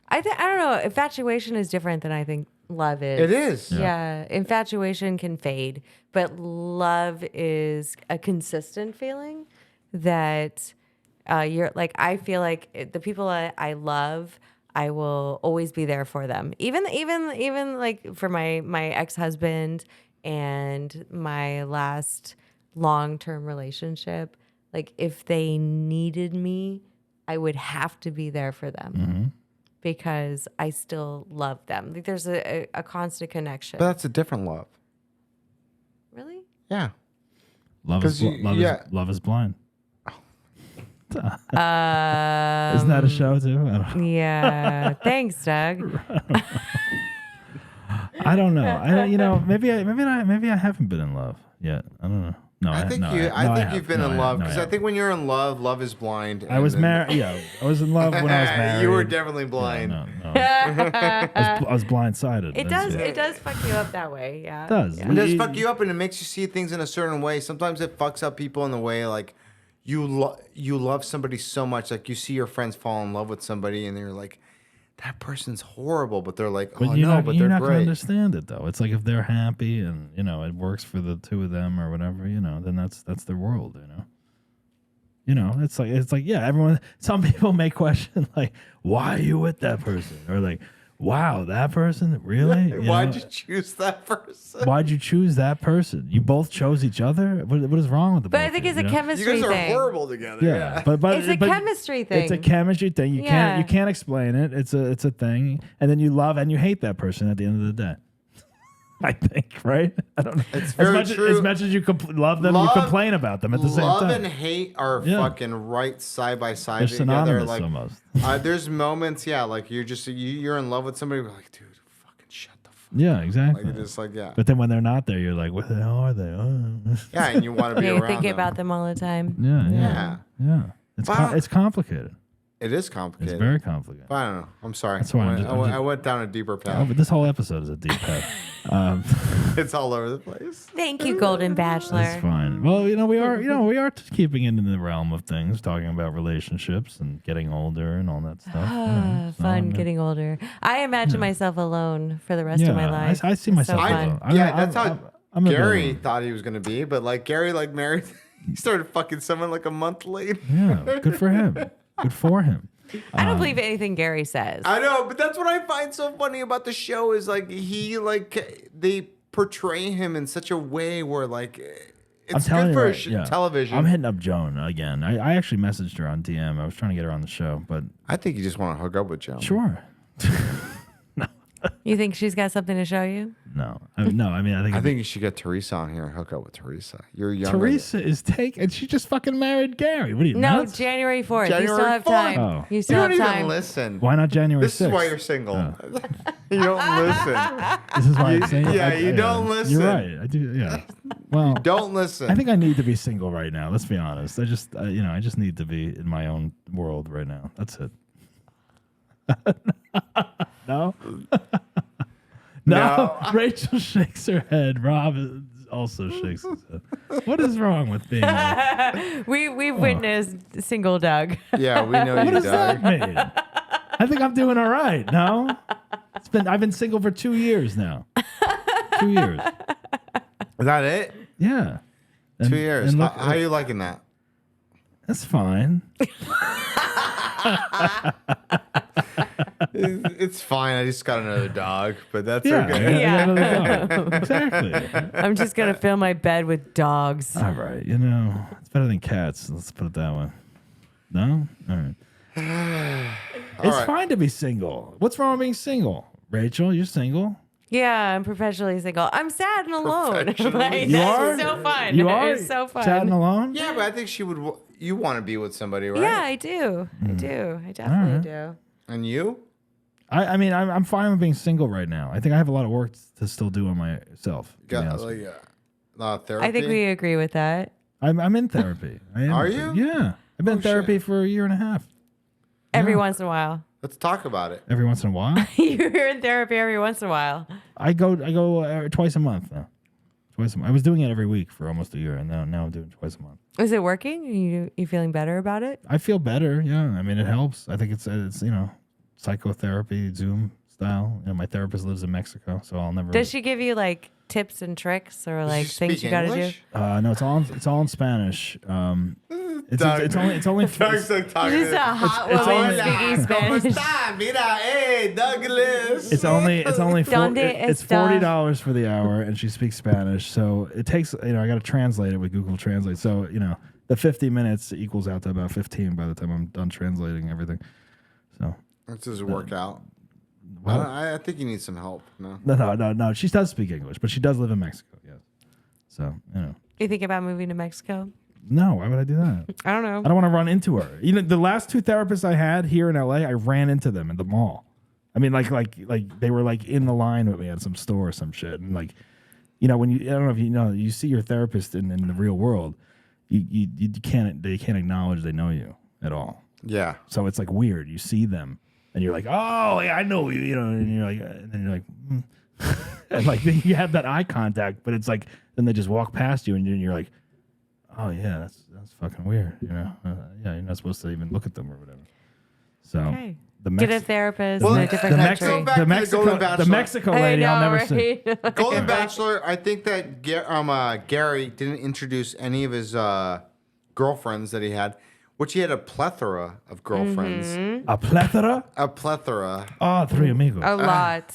I don't know. Infatuation is different than I think love is. it is. Yeah. Infatuation can fade, but love is a consistent feeling that you're like, I feel like the people I love, I will always be there for them. Even like for my ex-husband and my last long-term relationship, like if they needed me, I would have to be there for them because I still love them. Like there's a constant connection. But that's a different love. Really? Yeah. Love is blind. Isn't that a show too? I don't know. Yeah. Thanks, Doug. I don't know. Maybe I haven't been in love yet. I don't know. No, I think you've been in love because I think when you're in love, love is blind. I was married. Yeah, I was in love when I was married. You were definitely blind. No. I was blindsided. It does fuck you up that way. Yeah. It does. Yeah. It does fuck you up, and it makes you see things in a certain way. Sometimes it fucks up people in the way like you love somebody so much, like you see your friends fall in love with somebody, and they're like, that person's horrible, but they're like, oh no, but they're you're not great. gonna understand it though. It's like if they're happy and it works for the two of them or whatever, then that's their world. It's like yeah, everyone. Some people may question like, why are you with that person, or like, wow, that person really? Why'd you choose that person? Why'd you choose that person? You both chose each other. What is wrong with the? But I think it's a chemistry You guys are thing. horrible together. Yeah, but It's a chemistry thing. It's a chemistry thing. You can't explain it. It's a thing, and then you love and you hate that person at the end of the day. I think, right? I don't know. It's very true. As much as you love them, you complain about them at the same time. Love and hate are fucking right side by side They're together. synonymous Like, almost. There's moments, like you're in love with somebody, you're like, dude, fucking shut the fuck. Yeah, exactly. Like just like yeah. But then when they're not there, you're like, what the hell are they? Oh. Yeah, and you want to be You're around thinking them. about them all the time. Yeah. It's complicated. It is complicated. It's very complicated. But I don't know. I'm sorry. That's why I went down a deeper Oh, path. but this whole episode is a deep path. It's all over the place. Thank you, Golden Bachelor. That's fine. Well, we are just keeping it in the realm of things, talking about relationships and getting older and all that stuff. Fun getting older. I imagine myself alone for the rest of my life. I see It's myself so alone. fun. That's how I'm a Gary bit thought he was gonna be, but like Gary married, he started fucking someone like a month late. Yeah, good for him. Good for him. I don't believe anything Gary says. I know, but that's what I find so funny about the show is like they portray him in such a way where like it's good for television. I'm hitting up Joan again. I actually messaged her on DM. I was trying to get her on the show, but I think you just want to hook up with Joan. sure. You think she's got something to show you? No. I mean, I think you should get Teresa on here and hook up with Teresa. You're younger. Teresa is and she just fucking married Gary. What are you No, nuts? January 4th. You still January have 4th. time. Oh. You You still don't have even time. listen. Why not January 6th? This is why you're single. You don't listen. This is why I'm saying. Yeah, you don't listen. You're right. I do. Yeah. Well, Don't listen. I think I need to be single right now. Let's be honest. I just need to be in my own world right now. That's it. No. No. Rachel shakes her head. Rob also shakes his head. What is wrong with being? We've witnessed single Doug. Yeah, we know What you, does Doug. that mean? I think I'm doing all right. No, I've been single for 2 years now. 2 years. Is that it? Yeah. 2 years. and look- How are you liking that? That's fine. It's fine. I just got another dog, but that's Yeah. okay. Yeah. Exactly. I'm just going to fill my bed with dogs. All right. It's better than cats. Let's put it that way. No? All right. It's right. fine to be single. What's wrong with being single? Rachel, you're single? Yeah, I'm professionally single. I'm sad and alone. Professionally You are? It's so fun. You are? It's so fun. Chatting alone? Yeah, but I think she would. You want to be with somebody, right? Yeah, I do. I do. I definitely do. And you? I mean, I'm fine with being single right now. I think I have a lot of work to still do on myself. To be Got honest with you. like a lot of therapy. I think we agree with that. I'm in therapy. I am. Are you? Yeah. I've been in Oh, therapy shit. for a year and a half. Every once in a while. Let's talk about it. Every once in a while. You're in therapy every once in a while. I go twice a month now. Twice a month. I was doing it every week for almost a year, and now I'm doing it twice a month. Is it working? Are you feeling better about it? I feel better. Yeah, I mean it helps. I think it's psychotherapy, Zoom style. My therapist lives in Mexico, so I'll never. Does she give you like tips and tricks or like she things speak you got to do? English? No, it's all in Spanish. It's only. Doug's like talking. She's a hot it's woman only- speaking ¿Cómo Spanish. está? Mira, hey, Douglas. It's only ¿Dónde it's está? $40 for the hour, and she speaks Spanish. So it takes I got to translate it with Google Translate. So the 50 minutes equals out to about 15 by the time I'm done translating everything. So This doesn't work out. well, I think you need some help. No. no. She does speak English, but she does live in Mexico. Yes. So You think about moving to Mexico? no. Why would I do that? I don't know. I don't want to run into her. The last two therapists I had here in LA, I ran into them in the mall. I mean, like they were like in the line with me at some store or some shit, and like, when I don't know if you see your therapist in the real world, you they can't acknowledge they know you at all. Yeah. So it's like weird. You see them and you're like, oh, yeah, I know you, and you're like, and then you're like, and like you have that eye contact, but it's like then they just walk past you and you're like, oh yeah, that's fucking weird, yeah, you're not supposed to even look at them or whatever. So Okay. the Get a therapist Well, in a different the country. Go back to the Golden the Bachelor. Mexico lady, I'll never see. Golden Bachelor, I think that Gary didn't introduce any of his girlfriends that he had, which he had a plethora of girlfriends. Mm-hmm. A plethora? A plethora. Oh, three amigos. A lot.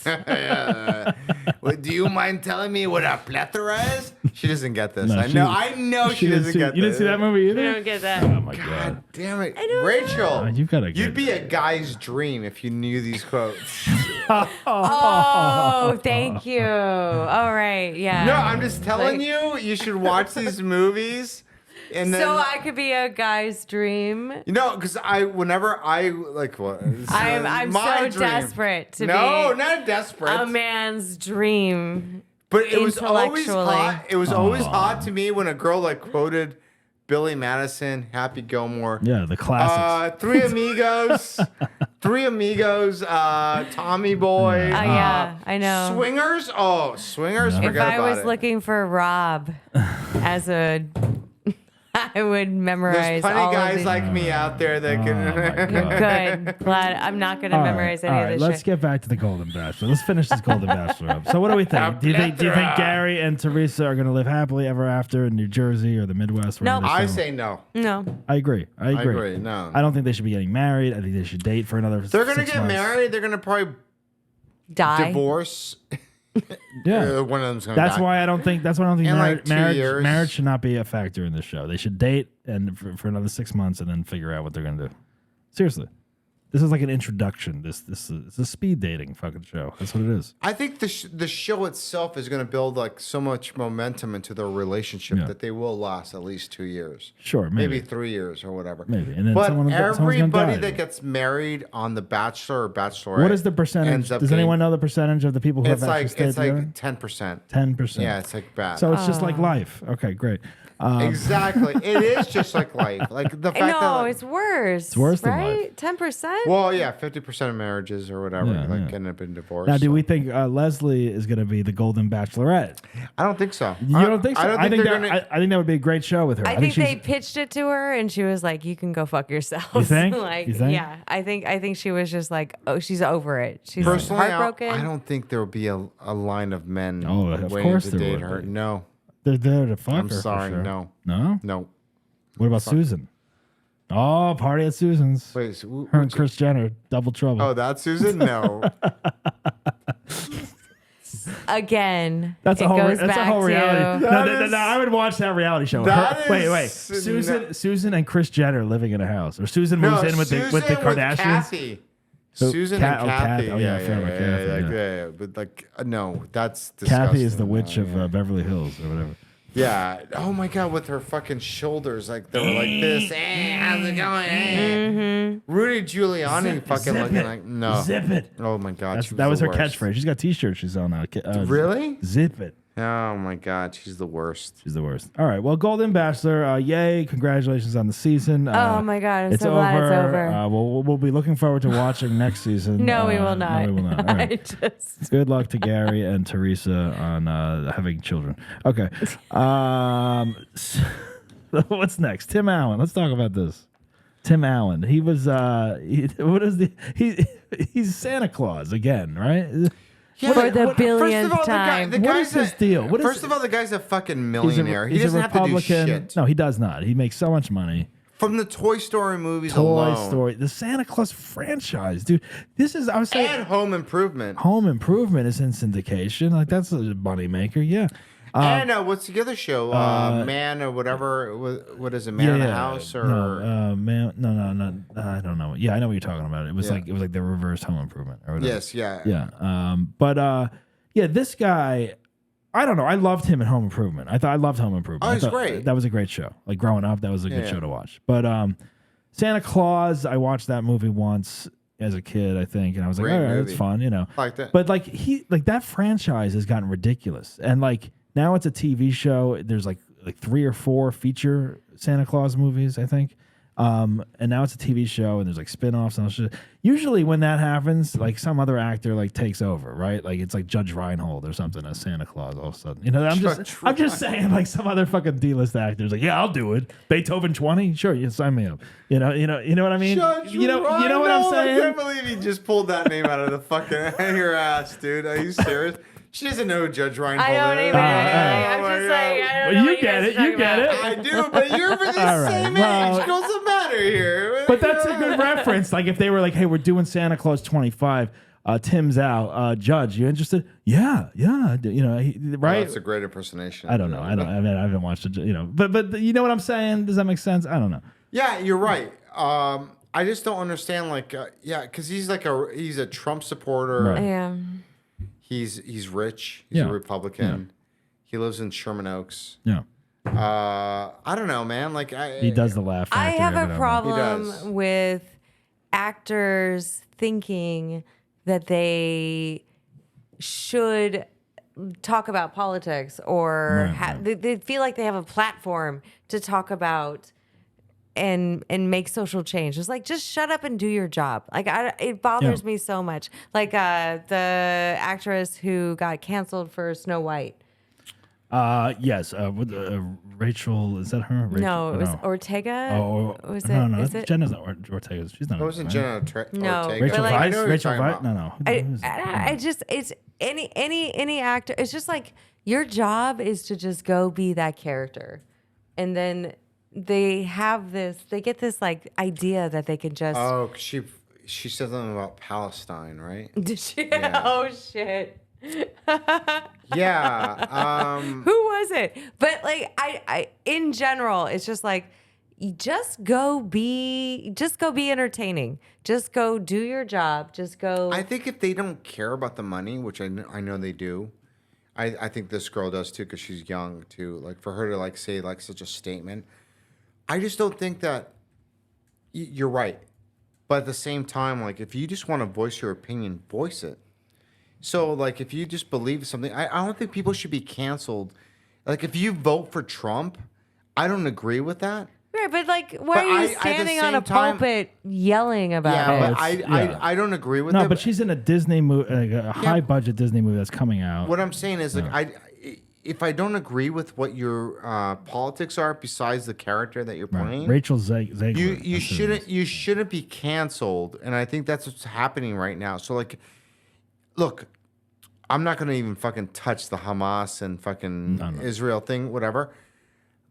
Well, do you mind telling me what a plethora is? She doesn't get this. No, I know she didn't doesn't see, get this. you didn't see that movie I either? don't get that. Oh my God god. damn it. don't Rachel, know. You gotta get you'd be a guy's dream if you knew these quotes. Oh, thank you. All right. Yeah. No, I'm just telling Like- you should watch these movies. And then, So I could be a guy's dream. because whenever I like what I'm my so dream. desperate to No, be not desperate. a man's dream. But it was always intellectually. hot. It was always hot to me when a girl like quoted Billy Madison, Happy Gilmore. Yeah, the classics. Three Amigos, Tommy Boy. Yeah, I know. Swingers. Oh, Swingers. Yeah. If Forget I about was it. looking for Rob as a, I would memorize There's plenty all of guys of these. like me out there that Oh, can. my God. Good. Glad I'm not going to All right, memorize all any right, of this let's shit. get back to the Golden Bachelor. Let's finish this Golden Bachelor up. So what do we think? Do you think Gary and Teresa are going to live happily ever after in New Jersey or the Midwest? No. wherever they're I from? say no. No. I agree. I agree. agree, no. I don't think they should be getting married. I think they should date for another. They're gonna 6 get months. married. They're gonna probably Die. divorce. Yeah. One of them's gonna. That's die. why I don't think. That's why I don't think In like 2 marriage. years. Marriage should not be a factor in this show. They should date and for another 6 months and then figure out what they're gonna do. Seriously, this is like an introduction. This is it's a speed dating fucking show. That's what it is. I think the show itself is going to build like so much momentum into their relationship Yeah. that they will last at least 2 years, Sure, maybe maybe. 3 years or whatever. Maybe. And then but someone's gonna everybody die. that gets married on The Bachelor or Bachelorette, What is the percentage? ends up Does being- anyone know the percentage of the people who It's have actually stayed it's together? like 10%. 10%. Yeah, it's like bad. So it's just like life. Okay, great. Exactly, it is just like life. Like the fact that No, like, it's worse. It's worse than right? life. 10%? well, yeah, 50% of marriages or whatever Yeah, like yeah. end up in divorce. Now, do so. we think Leslie is going to be the Golden Bachelorette? I don't think so. You don't think so? I don't think think they're that, gonna. I think that would be a great show with her. I think she's- they pitched it to her and she was like, "You can go fuck yourself." You think? like, You think? yeah. I think she was just like, "Oh, she's over it. She's Personally, heartbroken." I don't think there will be a line of men Oh, of waiting course to there date would her. be. No, They're there to fuck I'm her. for sorry, sure. no. No? What about Susan? Oh, party at Susan's. Wait, Her and Kris Jenner, double trouble. oh, that's Susan? No. Again, That's it a whole. goes That's a back whole reality. to No, I would watch that reality show. That Wait. is- Susan and Kris Jenner living in a house, or Susan moves in with the Kardashians. Kathy. Who- Susan Kat- and oh, Kathy. Kat- oh, yeah, I forgot about Kathy, yeah. But like, no, that's disgusting. Kathy is the witch No, of yeah. Beverly Hills or whatever. Yeah. Oh my God, with her fucking shoulders, like they were like this. Hey, how's it going? Hey. Rudy Giuliani fucking zip looking it. like no. Zip it. Oh my God, That was the her worst. catchphrase. She's got T-shirts she's on now. Really? Zip it. Oh my God, she's the worst. She's the worst. All right. Well, Golden Bachelor, yay. Congratulations on the season. Oh my God, I'm so glad it's over. We'll be looking forward to watching next season. No, we will not. No, we will not. All right. I just Good luck to Gary and Teresa on having children. Okay. What's next? Tim Allen. Let's talk about this. Tim Allen. He was he's Santa Claus again, right? Yeah, For the first billionth of all, time. The What guy's is his deal? What is first of all, the guy's a fucking He's a- millionaire. He he's a doesn't have to do Republican. shit. No, he does not. He makes so much money. From the Toy Story movies Toy alone. Story, the Santa Claus franchise, dude. This is, I was saying, And Home Improvement. Home Improvement is in syndication. Like, that's a money maker. Yeah. And what's the other show? Man or whatever. What is it? Man in the House or man? No. I don't know. Yeah, I know what you're talking about. It was like the reverse Home Improvement or whatever. Yes, yeah. Yeah. This guy, I don't know. I loved him in Home Improvement. I loved Home Improvement. Oh, he's great. That was a great show. Like growing up, that was a good show to watch. But Santa Claus, I watched that movie once as a kid, I think, and I was like, all right, it's fun, you know. Like that. But that franchise has gotten ridiculous, and like. Now it's a TV show. There's like 3 or 4 feature Santa Claus movies, I think. And now it's a TV show, and there's like spin-offs and all shit. Usually when that happens, like some other actor like takes over, right? Like it's like Judge Reinhold or something as Santa Claus all of a sudden. You know, I'm just saying, like some other fucking D-list actors, like, yeah, I'll do it. Beethoven 20, sure, you sign me up. You know what I mean? Judge you know what I'm saying? I can't believe you just pulled that name out of the fucking your ass, dude. Are you serious? She doesn't know who Judge Reinhold is. I don't even. I'm just like, I don't know. You get it. You get it. I do, but you're the same age. It doesn't matter here. But that's a good reference. Like if they were like, "Hey, we're doing Santa Claus 25. Tim's out. Judge, you interested?" Yeah. You know, right? Oh, that's a great impersonation. I don't know. I haven't watched it. You know, but you know what I'm saying? Does that make sense? I don't know. Yeah, you're right. I just don't understand. Like, because he's a Trump supporter. Right. Yeah. He's rich. He's a Republican. He lives in Sherman Oaks. Yeah. I don't know, man. Like he does the laugh. I factor have or a whatever. problem with actors thinking that they should talk about politics or they feel like they have a platform to talk about and make social change. It's like, just shut up and do your job. Like it bothers me so much. Like the actress who got canceled for Snow White. Yes. Rachel, is that her? Rachel? No, it was Ortega. Oh, was it? no. Is it? Jenna's not Ortega. She's not. It wasn't Jenna Ortega. No. Rachel But, like, I know Weisz. who Rachel you're talking Weisz. about. No. I just, it's any actor. It's just like your job is to just go be that character, and then they get this like idea that they can just. Oh, she said something about Palestine, right? Did she? Yeah. Oh shit. Yeah. Who was it? But like I in general, it's just like just go be entertaining. Just go do your job. Just go. I think if they don't care about the money, which I know they do, I think this girl does too because she's young too. Like for her to like say like such a statement, I just don't think that you're right. But at the same time, like if you just want to voice your opinion, voice it. So like if you just believe something, I don't think people should be canceled. Like if you vote for Trump, I don't agree with that. Right, but like, why are you standing on a pulpit yelling about it? But I don't agree with it. No, but she's in a Disney movie, like a high budget Disney movie that's coming out. What I'm saying is, like, if I don't agree with what your politics are, besides the character that you're playing, Rachel Zegler. you shouldn't be canceled, and I think that's what's happening right now. So, like, look, I'm not going to even fucking touch the Hamas and fucking Israel thing, whatever.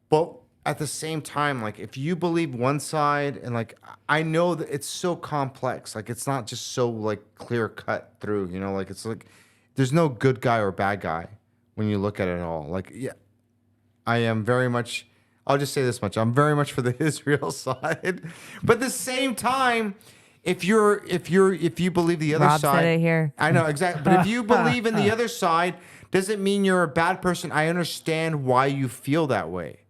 But at the same time, like, if you believe one side, and like, I know that it's so complex, like, it's not just so like clear cut through, you know, like, it's like there's no good guy or bad guy when you look at it all. Like, yeah, I am very much. I'll just say this much: I'm very much for the Israel side, but at the same time, if you believe the other Rob side, said it here. I know exactly. But if you believe in the other side, doesn't mean you're a bad person. I understand why you feel that way.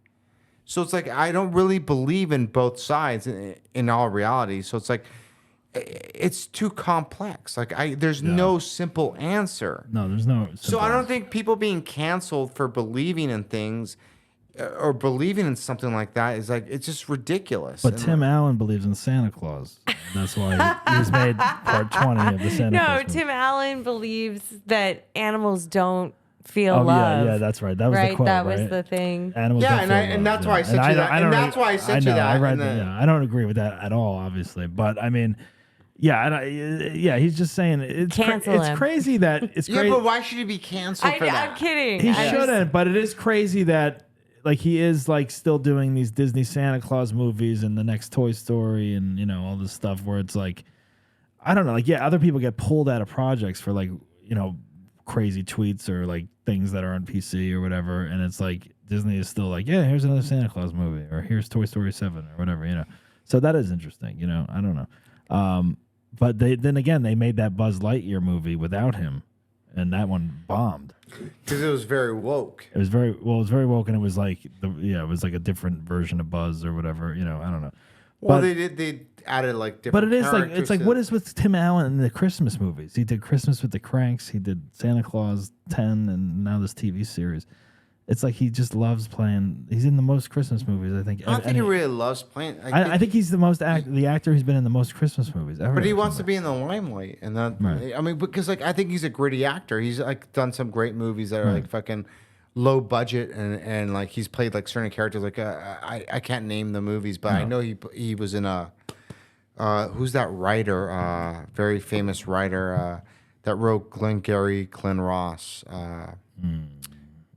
So it's like I don't really believe in both sides in all reality. So it's like it's too complex. Like there's no simple answer. No, there's no. So I don't think people being canceled for believing in things or believing in something like that is like it's just ridiculous. But Tim Allen believes in Santa Claus. That's why he's made part 20 of the Santa Claus. No, Tim Allen believes that animals don't feel love. Yeah, that's right. That was right? the quote, That right? was the thing. Animals yeah, don't and feel love, that's why I sent you that. And that's why I sent you that. I read that. Yeah, I don't agree with that at all, obviously. But I mean, he's just saying it's Cancel him. It's crazy that it's crazy. Yeah, but why should he be canceled for that? I'm kidding. He shouldn't, but it is crazy that like he is like still doing these Disney Santa Claus movies and the next Toy Story and you know all this stuff where it's like I don't know, like yeah, other people get pulled out of projects for like you know crazy tweets or like things that are on PC or whatever, and it's like Disney is still like, yeah, here's another Santa Claus movie or here's Toy Story 7 or whatever, you know. So that is interesting, you know. I don't know, but then again they made that Buzz Lightyear movie without him, and that one bombed. Because it was very woke. It was very woke, and it was like it was like a different version of Buzz or whatever. You know, I don't know. Well, they added like different. But it is like characters it's like what is with Tim Allen in the Christmas movies? He did Christmas with the Cranks. He did Santa Claus 10, and now this TV series. It's like he just loves playing. He's in the most Christmas movies, I think. I don't think he really loves playing. I think he's the actor who's been in the most Christmas movies ever. But he wants to be in the limelight, and that Right. I mean, because like I think he's a gritty actor. He's like done some great movies that are like fucking low budget, and like he's played like certain characters. Like I can't name the movies, but I know he was in a who's that writer? Very famous writer that wrote Glengarry Glen Ross.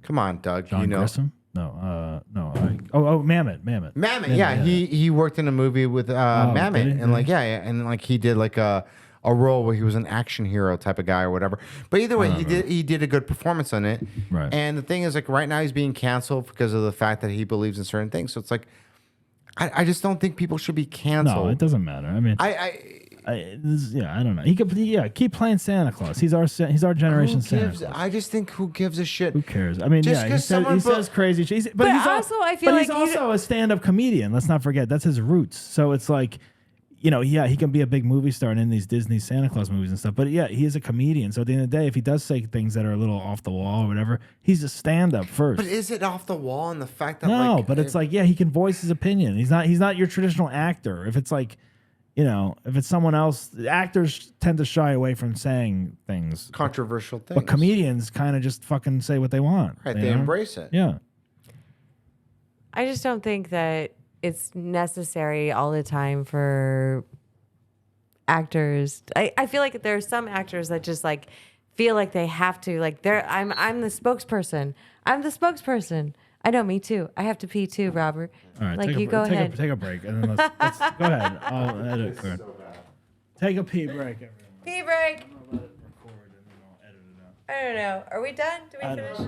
Come on, Doug. John you know. Grisham? No. Mamet. Mamet, yeah. He worked in a movie with Mamet, did he? and like and like he did like a role where he was an action hero type of guy or whatever. But either way, he did a good performance on it. Right. And the thing is, like right now, he's being canceled because of the fact that he believes in certain things. So it's like, I just don't think people should be canceled. No, it doesn't matter. I mean, I don't know. He could, keep playing Santa Claus. He's our generation Santa Claus. I just think who gives a shit? Who cares? I mean, Just he 'cause someone says crazy shit. But also, I feel like he's also a stand-up comedian. Let's not forget that's his roots. So it's like, you know, he can be a big movie star and in these Disney Santa Claus movies and stuff. But yeah, he is a comedian. So at the end of the day, if he does say things that are a little off the wall or whatever, he's a stand-up first. But is it off the wall in the fact that no? But it's like, yeah, he can voice his opinion. He's not your traditional actor. If it's like, you know, if it's someone else, actors tend to shy away from saying things, controversial things. but comedians kind of just fucking say what they want. Right, they embrace it. Yeah. I just don't think that it's necessary all the time for actors. I feel like there are some actors that just like feel like they have to, like I'm the spokesperson. I'm the spokesperson. I know, me too. I have to pee too, Robert. All right, like you go ahead. Take a break, and then let's go ahead. I'll edit it. So take a pee break, everyone. Pee break. I'll let it record, and then I'll edit it out. I don't know. Are we done? Did we finish?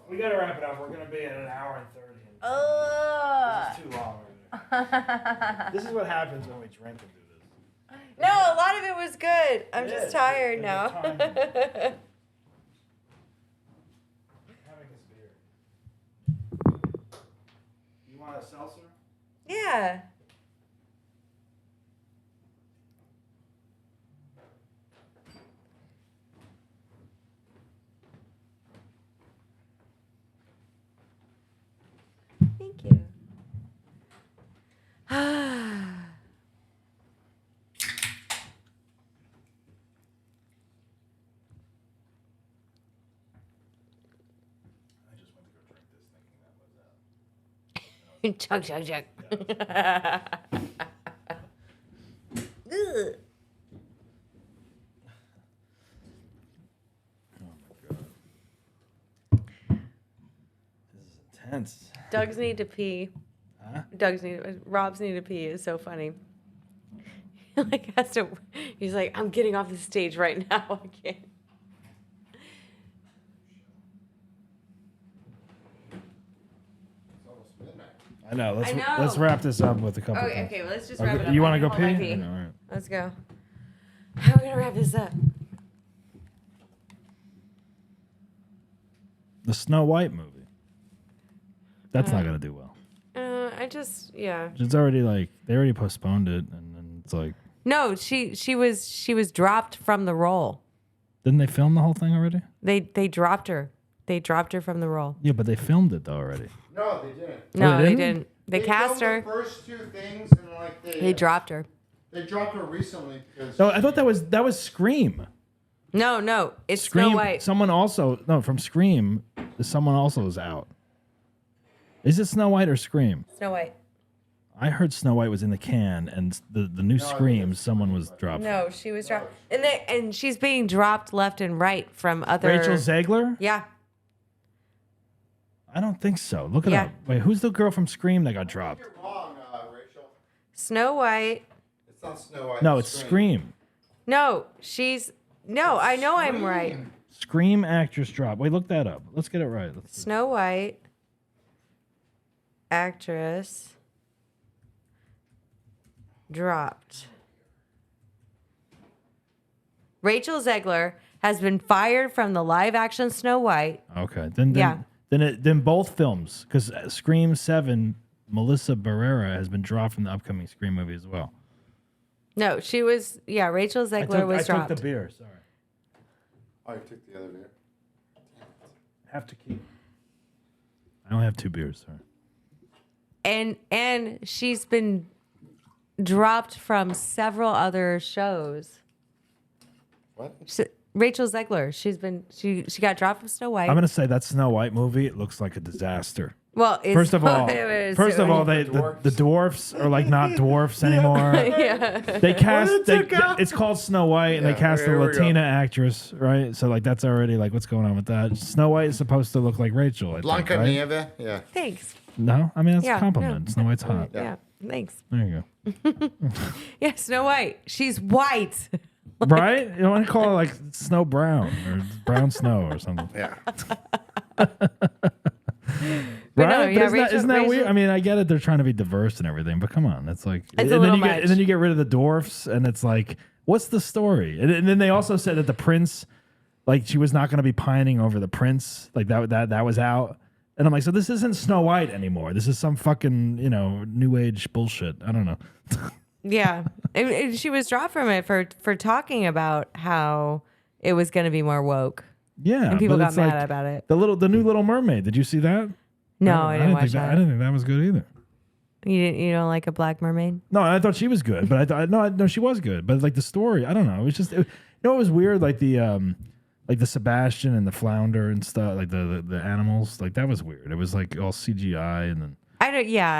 We gotta wrap it up. We're gonna be at an hour and 30. Ugh. This is too long. This is what happens when we drink and do this. No, a lot of it was good. I'm just tired There's now. a time. Having this beer. You want a seltzer? Yeah. Thank you. I just went to go drink this thinking that was Chug, chug, chug. Ugh. This is intense. Doug's need to pee. Huh? Rob's need to pee is so funny. Like he's like, I'm getting off the stage right now. I can't. I know. I know. Let's wrap this up with a couple. Okay, things. well, let's just wrap it up. You I want to can go hold pee? my pee. All right. Let's go. How are we gonna wrap this up? The Snow White movie. That's not gonna do well. Yeah. It's already like they already postponed it, and then it's like. No, she was dropped from the role. Didn't they film the whole thing already? They dropped her. They dropped her from the role. Yeah, but they filmed it though already. No, they didn't. No, they they didn't? didn't. They cast filmed her. The first two things, and like They dropped her. They dropped her recently because. No, I thought that was Scream. No, it's Scream. Snow White. From Scream. Someone also is out. Is it Snow White or Scream? Snow White. I heard Snow White was in the can, and the new Scream, someone was dropped. No, she was dropped, and she's being dropped left and right from other. Rachel Zegler? Yeah. I don't think so. Look it Yeah. up. Wait, who's the girl from Scream that got dropped? You're wrong, Rachel. Snow White. It's not Snow White. No, it's Scream. No, I know I'm right. Scream actress drop. Wait, look that up. Let's get it right. Snow White actress dropped. Rachel Zegler has been fired from the live action Snow White. Okay. Yeah. Then both films, because Scream 7, Melissa Barrera has been dropped from the upcoming Scream movie as well. No, she was. Yeah, Rachel Zegler was dropped. I took the beer. Sorry. Oh, you took the other beer. Have to keep. I only have 2 beers. Sorry. And she's been dropped from several other shows. What? Rachel Zegler. She got dropped from Snow White. I'm gonna say that Snow White movie. It looks like a disaster. Well, First of all, the dwarfs are like not dwarfs anymore. yeah. They cast. It's called Snow White, and they cast a here we go. Latina actress, right? So like that's already like what's going on with that. Snow White is supposed to look like Rachel. I think, Blanca right? Nieve. Yeah. Thanks. No, I mean that's Yeah, a compliment. no. Snow White's hot. Yeah. Thanks. There you Yeah, Snow White. She's white. go. Right? You want to call it like Snow Brown or Brown Snow or something. Yeah. Right? no, But yeah, isn't that Rachel- weird? I mean, I get it. They're trying to be diverse and everything, but come on, it's like, It's a little much. and then you get rid of the dwarfs, and it's like, what's the story? And then they also said that the prince, like, she was not going to be pining over the prince, like that was out. And I'm like, so this isn't Snow White anymore. This is some fucking new age bullshit. I don't know. Yeah. She was dropped from it for talking about how it was going to be more woke. Yeah, And people but got it's mad like about it. The new Little Mermaid. Did you see that? No, I didn't watch think that. I didn't think that was good either. You don't like a black mermaid? No, I thought she was good, but I thought no, she was good. But like the story, I don't know. It was just, it was weird. Like the Sebastian and the flounder and stuff, like the animals, like that was weird. It was like all CGI, and then I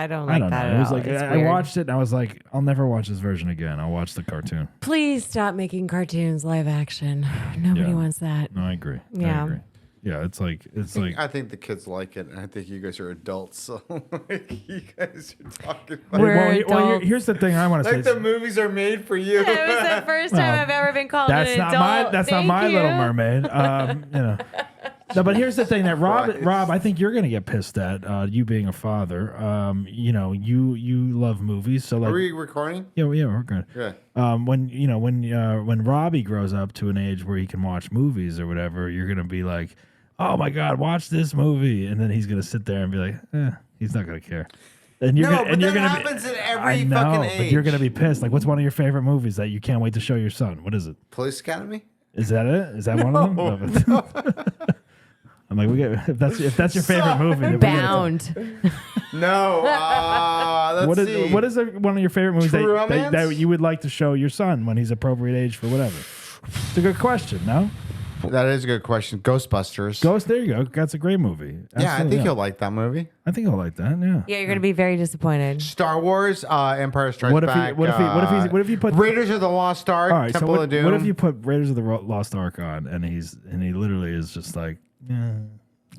don't like that know. at It was all. like It's I weird. watched it and I was like, I'll never watch this version again. I'll watch the cartoon. Please stop making cartoons live action. Nobody Yeah. wants that. No, I agree. Yeah. I agree. Yeah, it's like I think the kids like it, and I think you guys are adults, so like, you guys are talking about We're well, adults. here's the thing I want to like say. the movies are made for you. It was the first time I've ever been called That's an not adult. that's not Thank my you. Little Mermaid. No, but here's the thing that Rob, I think you're gonna get pissed at you being a father. You love movies, so like Are we recording? yeah, we're good. Yeah. When Robbie grows up to an age where he can watch movies or whatever, you're gonna be like, oh my god, watch this movie, and then he's gonna sit there and be like, he's not gonna care. And you're No, gonna, but and you're that gonna happens be, at every I know, fucking but you're age. gonna be pissed. Like, what's one of your favorite movies that you can't wait to show your son? What is it? Police Academy? Is that it? Is that one of them? No. I'm like, if that's your favorite movie, then we gotta talk. Bound. No. Let's see. What is one of your favorite movies True that Romance? you would like to show your son when he's appropriate age for whatever? It's a good question, no? That is a good question. Ghostbusters. Ghost, there you go. That's a great movie. Yeah, I Absolutely, think you'll like that movie. I think he'll like that. Yeah. Yeah, you're gonna be very disappointed. Star Wars, Empire Strikes What if he- Back. what if he put- Raiders of the Lost Ark? All right. So Temple of Doom? what if you put Raiders of the Lost Ark on and he literally is just like, yeah.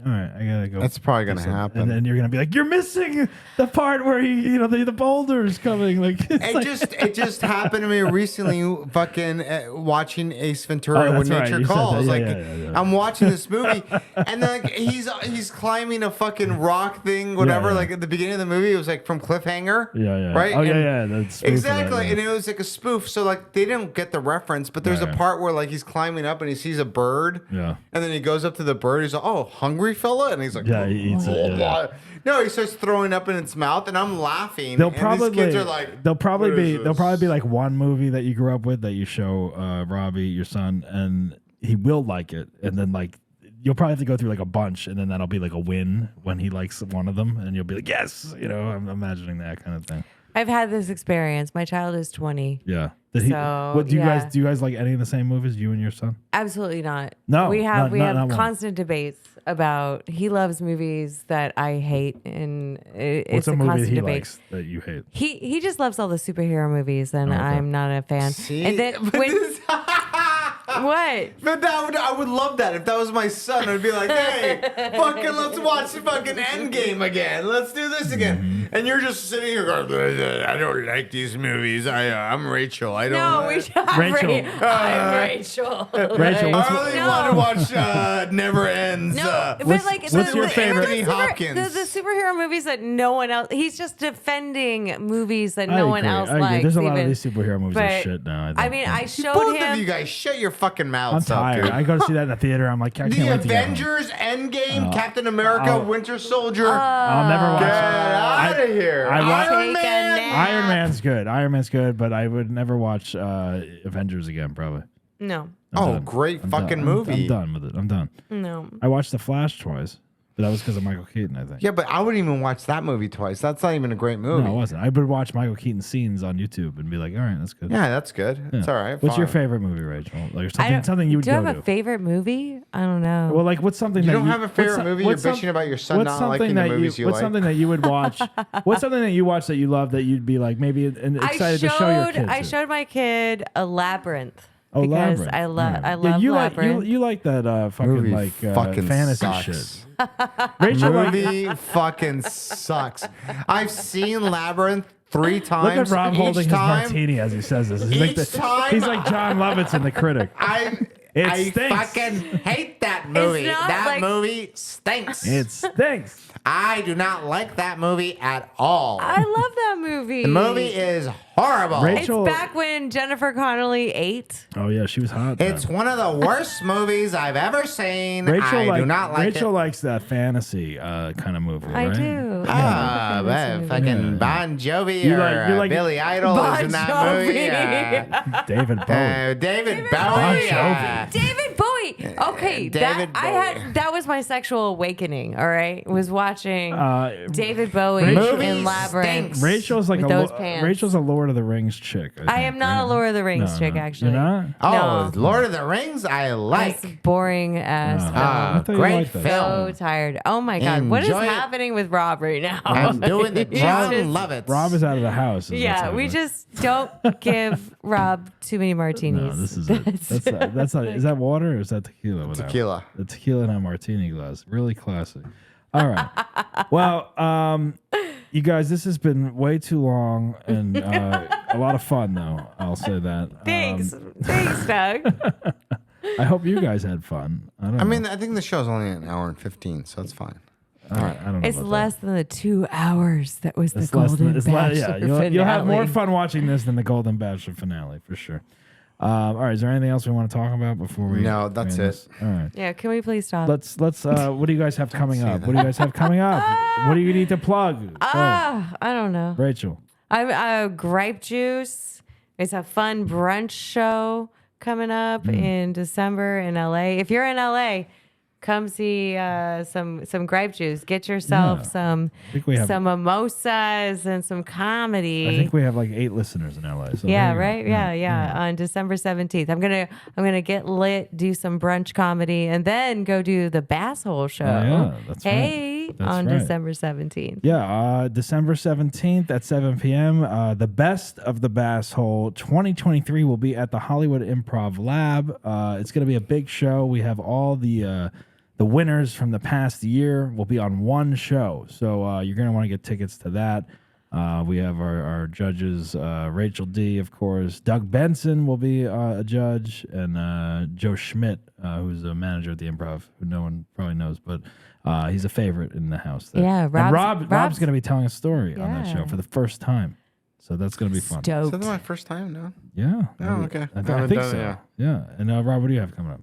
All right, I gotta go. That's probably gonna do something. happen. And then you're gonna be like, you're missing the part where the boulder's coming. Like It just happened to me recently. Fucking watching Ace Ventura: Oh, When that's right. Nature You said Calls. that. Like Yeah. I'm watching this movie, and then like he's climbing a fucking rock thing, whatever. Yeah. Like at the beginning of the movie, it was like from Cliffhanger. Yeah. Right. Oh, And- yeah. That's spoof of that, Exactly, yeah. and it was like a spoof. So like they didn't get the reference, but there's Yeah. a part where like he's climbing up and he sees a bird. Yeah. And then he goes up to the bird. He's like, "Oh, hungry fella," and he's like, Yeah, he eats it, yeah. No, he starts throwing up in its mouth, and I'm laughing. They'll and probably these kids are like, there'll probably "What is be this?" like one movie that you grew up with that you show Robbie, your son, and he will like it, and then like you'll probably have to go through like a bunch, and then that'll be like a win when he likes one of them, and you'll be like, yes, I'm imagining that kind of thing. I've had this experience. My child is 20. Yeah. Did he? So, What do you yeah. guys do? You guys like any of the same movies? You and your son? Absolutely not. No, we have not one. constant debates about. He loves movies that I hate, and it's What's a a movie constant he debate. likes that you hate? He just loves all the superhero movies, and Okay. I'm not a fan. See? And then But when this- What? But I would love that if that was my son. I'd be like, hey, fucking let's watch the fucking Endgame again. Let's do this again. And you're just sitting here going, I don't like these movies. I'm Rachel. I don't. No, we should. Rachel. I'm Rachel. Rachel, I only want to watch No, Never Ends. but like what's your favorite? Anthony Hopkins. The superhero movies that no one else. He's just defending movies that I no one agree, else I agree. likes. There's a lot of even. these superhero movies But, are shit now. I mean, I showed Both him. of you guys, shut your fucking I'm mouths up, tired. dude. I go to see that in the theater. I'm like, I can't The wait to get home. Avengers, Endgame, Captain America, I'll- Winter Soldier. I'll never watch Get it. out of here. I wa- Iron Take a Man. nap. Iron Man's good. Iron Man's good, but I would never watch Avengers again, probably. No, I'm Oh, done. great I'm fucking done. movie. I'm done with it. I'm done. no. I watched The Flash twice, but that was because of Michael Keaton, I think. Yeah, but I wouldn't even watch that movie twice. That's not even a great movie. No, it wasn't. I would watch Michael Keaton scenes on YouTube and be like, all right, that's good. Yeah, that's good. Yeah. It's all right. What's your fine. favorite movie, Rachel? Like I something, don't- something you would Do you go have to? a favorite movie? I don't know. Well, like what's something You that don't have a favorite what's movie? what's You're bitching about your son what's not something liking the that movies you what's like? something that you would watch? What's something that you watch that you love that you'd be like maybe excited to show your kids? I showed my kid a Labyrinth. Oh, because Labyrinth. I love Right. I love you Labyrinth. Like you like that fucking Movie like fucking fantasy sucks. shit. Rachel like, Movie fucking sucks. I've seen Labyrinth 3 look times. at Rob Each holding his time, martini as he says this. He's like, Each time- he's like John Lovitz in The Critic. I It stinks. fucking hate that movie. not That like- movie stinks. It stinks. I do not like that movie at all. I love that movie. The movie is horrible. Rachel- It's back when Jennifer Connelly ate. Oh yeah, she was hot. It's though. one of the worst movies I've ever seen. Rachel I do not like Rachel it. likes that fantasy kind of movie. I right? do. Ah, I love but that movie. fucking Yeah. Bon Jovi You or like- you like- Billy Idol Bon is in that Jovi. movie. David Bowie. David Bon Bowie. Jovi. David Bowie. Okay, David Bowie. that was my sexual awakening. All right, was watching David Bowie Rachel- in Labyrinth. Stinks. Rachel's like With a those pants. Rachel's a Lord of the Rings chick. I think, am not right? a Lord of the Rings No, chick, no. actually. You're not? Oh, No. Lord of the Rings, I That's like. boring ass. Oh. film. I thought you Great liked that. film. So tired. Oh my god, what is Enjoy it. happening with Rob right now? I'm doing the He's John just- Lovitz. Rob is out of the house. is what's Yeah, we happening. just don't give Rob too many martinis. No, this is it. That's not. Is that water or is that tequila? Whatever. Tequila. The tequila in a martini glass. Really classy. All right. Well, you guys, this has been way too long and a lot of fun, though. I'll say that. Thanks, thanks, Doug. I hope you guys had fun. I don't. I mean, know. I think the show's only an hour and 15, so it's fine. All right. I don't know. It's about less than the 2 hours that was That. the It's less Golden than. It's Bachelor yeah, you'll have more finale. fun watching this than the Golden Bachelor finale for sure. All right. Is there anything else we want to talk about before we? No, that's end it. this? All right. Yeah, can we please stop? Let's. What do you guys have coming up? What do you guys have coming up? What do you need to plug? I don't know. Rachel. I'm Gripe Juice. It's a fun brunch show coming up in December in LA. If you're in LA, come see some Gripe Juice. Get yourself Yeah. some I think we have. some mimosas and some comedy. I think we have like 8 listeners in LA. So Yeah, there you go. right. Yeah. On December 17th, I'm gonna get lit, do some brunch comedy, and then go do the Bass Hole show. yeah, that's right. hey, That's on right. December 17th. Yeah, December 17th at 7 p.m. The Best of the Bass Hole 2023 will be at the Hollywood Improv Lab. It's going to be a big show. We have all the winners from the past year will be on one show. So you're going to want to get tickets to that. We have our judges, Rachel D., of course. Doug Benson will be a judge, and Joe Schmidt, who's a manager at the Improv, who no one probably knows, but he's a favorite in the house there. Yeah, And Rob's Rob's going to be telling a story on that show Yeah. for the first time. So that's going to be fun. Is Stoked. that my first time? No. Yeah. Oh, okay. I I think haven't done so. it, Yeah. And Rob, what do you have coming up?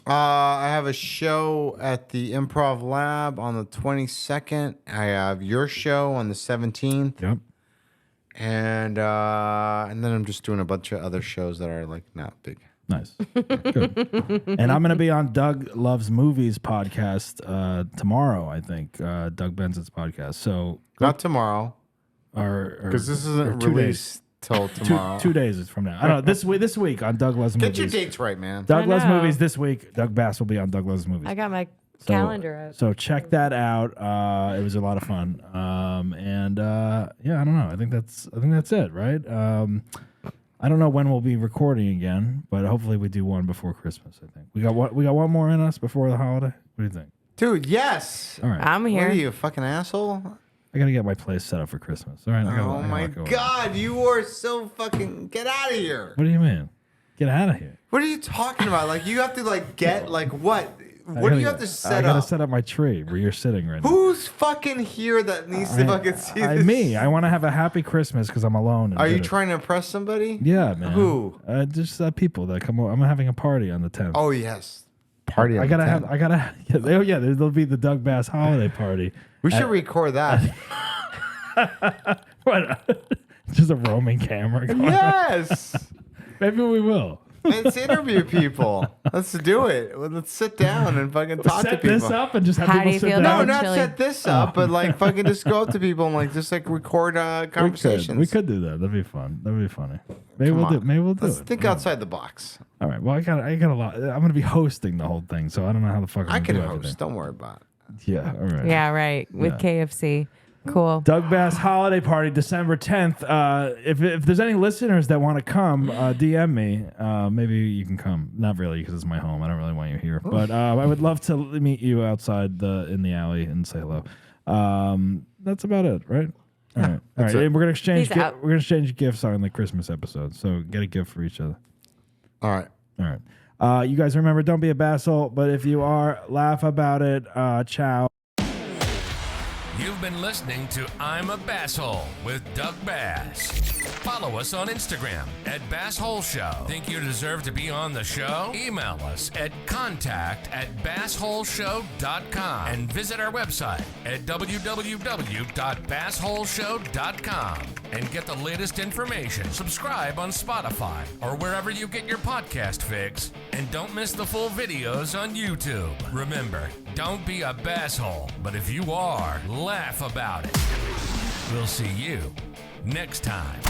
I have a show at the Improv Lab on the 22nd. I have your show on the 17th. Yep. And then I'm just doing a bunch of other shows that are like not big. Nice. Good. And I'm going to be on Doug Loves Movies podcast tomorrow, I think. Doug Benson's podcast. So, Not tomorrow, or because this or isn't 2 days. released till tomorrow. 2 days from now. I don't know. This week on Doug Loves Get Movies. your dates right, man. Doug I Loves know. Movies this week. Doug Bass will be on Doug Loves Movies. I got my So- calendar out. So check that out. It was a lot of fun. Yeah, I don't know. I think that's it, right? I don't know when we'll be recording again, but hopefully we do one before Christmas. I think we got one more in us before the holiday. What do you think, dude? Yes. All right. I'm here. What are you, a fucking asshole? I gotta get my place set up for Christmas. All right. Oh my God, you are so fucking. Get out of here. What do you mean? Get out of here. What are you talking about? Like you have to like get like what? What do you have to set up? I gotta set up my tree where you're sitting right now. Who's fucking here that needs to fucking see this? Me. I want to have a happy Christmas because I'm alone. Are you trying to impress somebody? Yeah, man. Who? Just people that come over. I'm having a party on the 10th. Oh yes, party. I gotta. Yeah, there'll be the Doug Bass holiday party. We should record that. What? Just a roaming camera. Yes. Maybe we will. Let's interview people. Let's do it. Let's sit down and fucking talk to people. Set this up and just have How do people you sit feel down. No, about not chili? set this up, but like fucking just go up to people and like just like record conversations. We could do that. That'd be fun. That'd be funny. Maybe Come we'll do. on. Maybe we'll do Let's it. think outside the box. All right. Well, I got a lot. I'm gonna be hosting the whole thing, so I don't know how the fuck I I'm can gonna do host. everything. Don't worry about it. Yeah. All right. Yeah, right. With Yeah. KFC. Cool. Doug Bass holiday party, December 10th. If there's any listeners that want to come, DM me. Maybe you can come. Not really, because it's my home. I don't really want you here. But I would love to meet you outside in the alley and say hello. That's about it, right? All right. All right. And we're gonna exchange. Peace out. We're gonna exchange gifts on the Christmas episode. So get a gift for each other. All right. All right. You guys remember, don't be a basshole. But if you are, laugh about it. Ciao. You've been listening to I'm a Basshole with Doug Bass. Follow us on Instagram at Basshole Show. Think you deserve to be on the show? Email us at contact@bassholeshow.com and visit our website at www.bassholeshow.com and get the latest information. Subscribe on Spotify or wherever you get your podcast fix. And don't miss the full videos on YouTube. Remember, don't be a basshole, but if you are, laugh about it. We'll see you next time.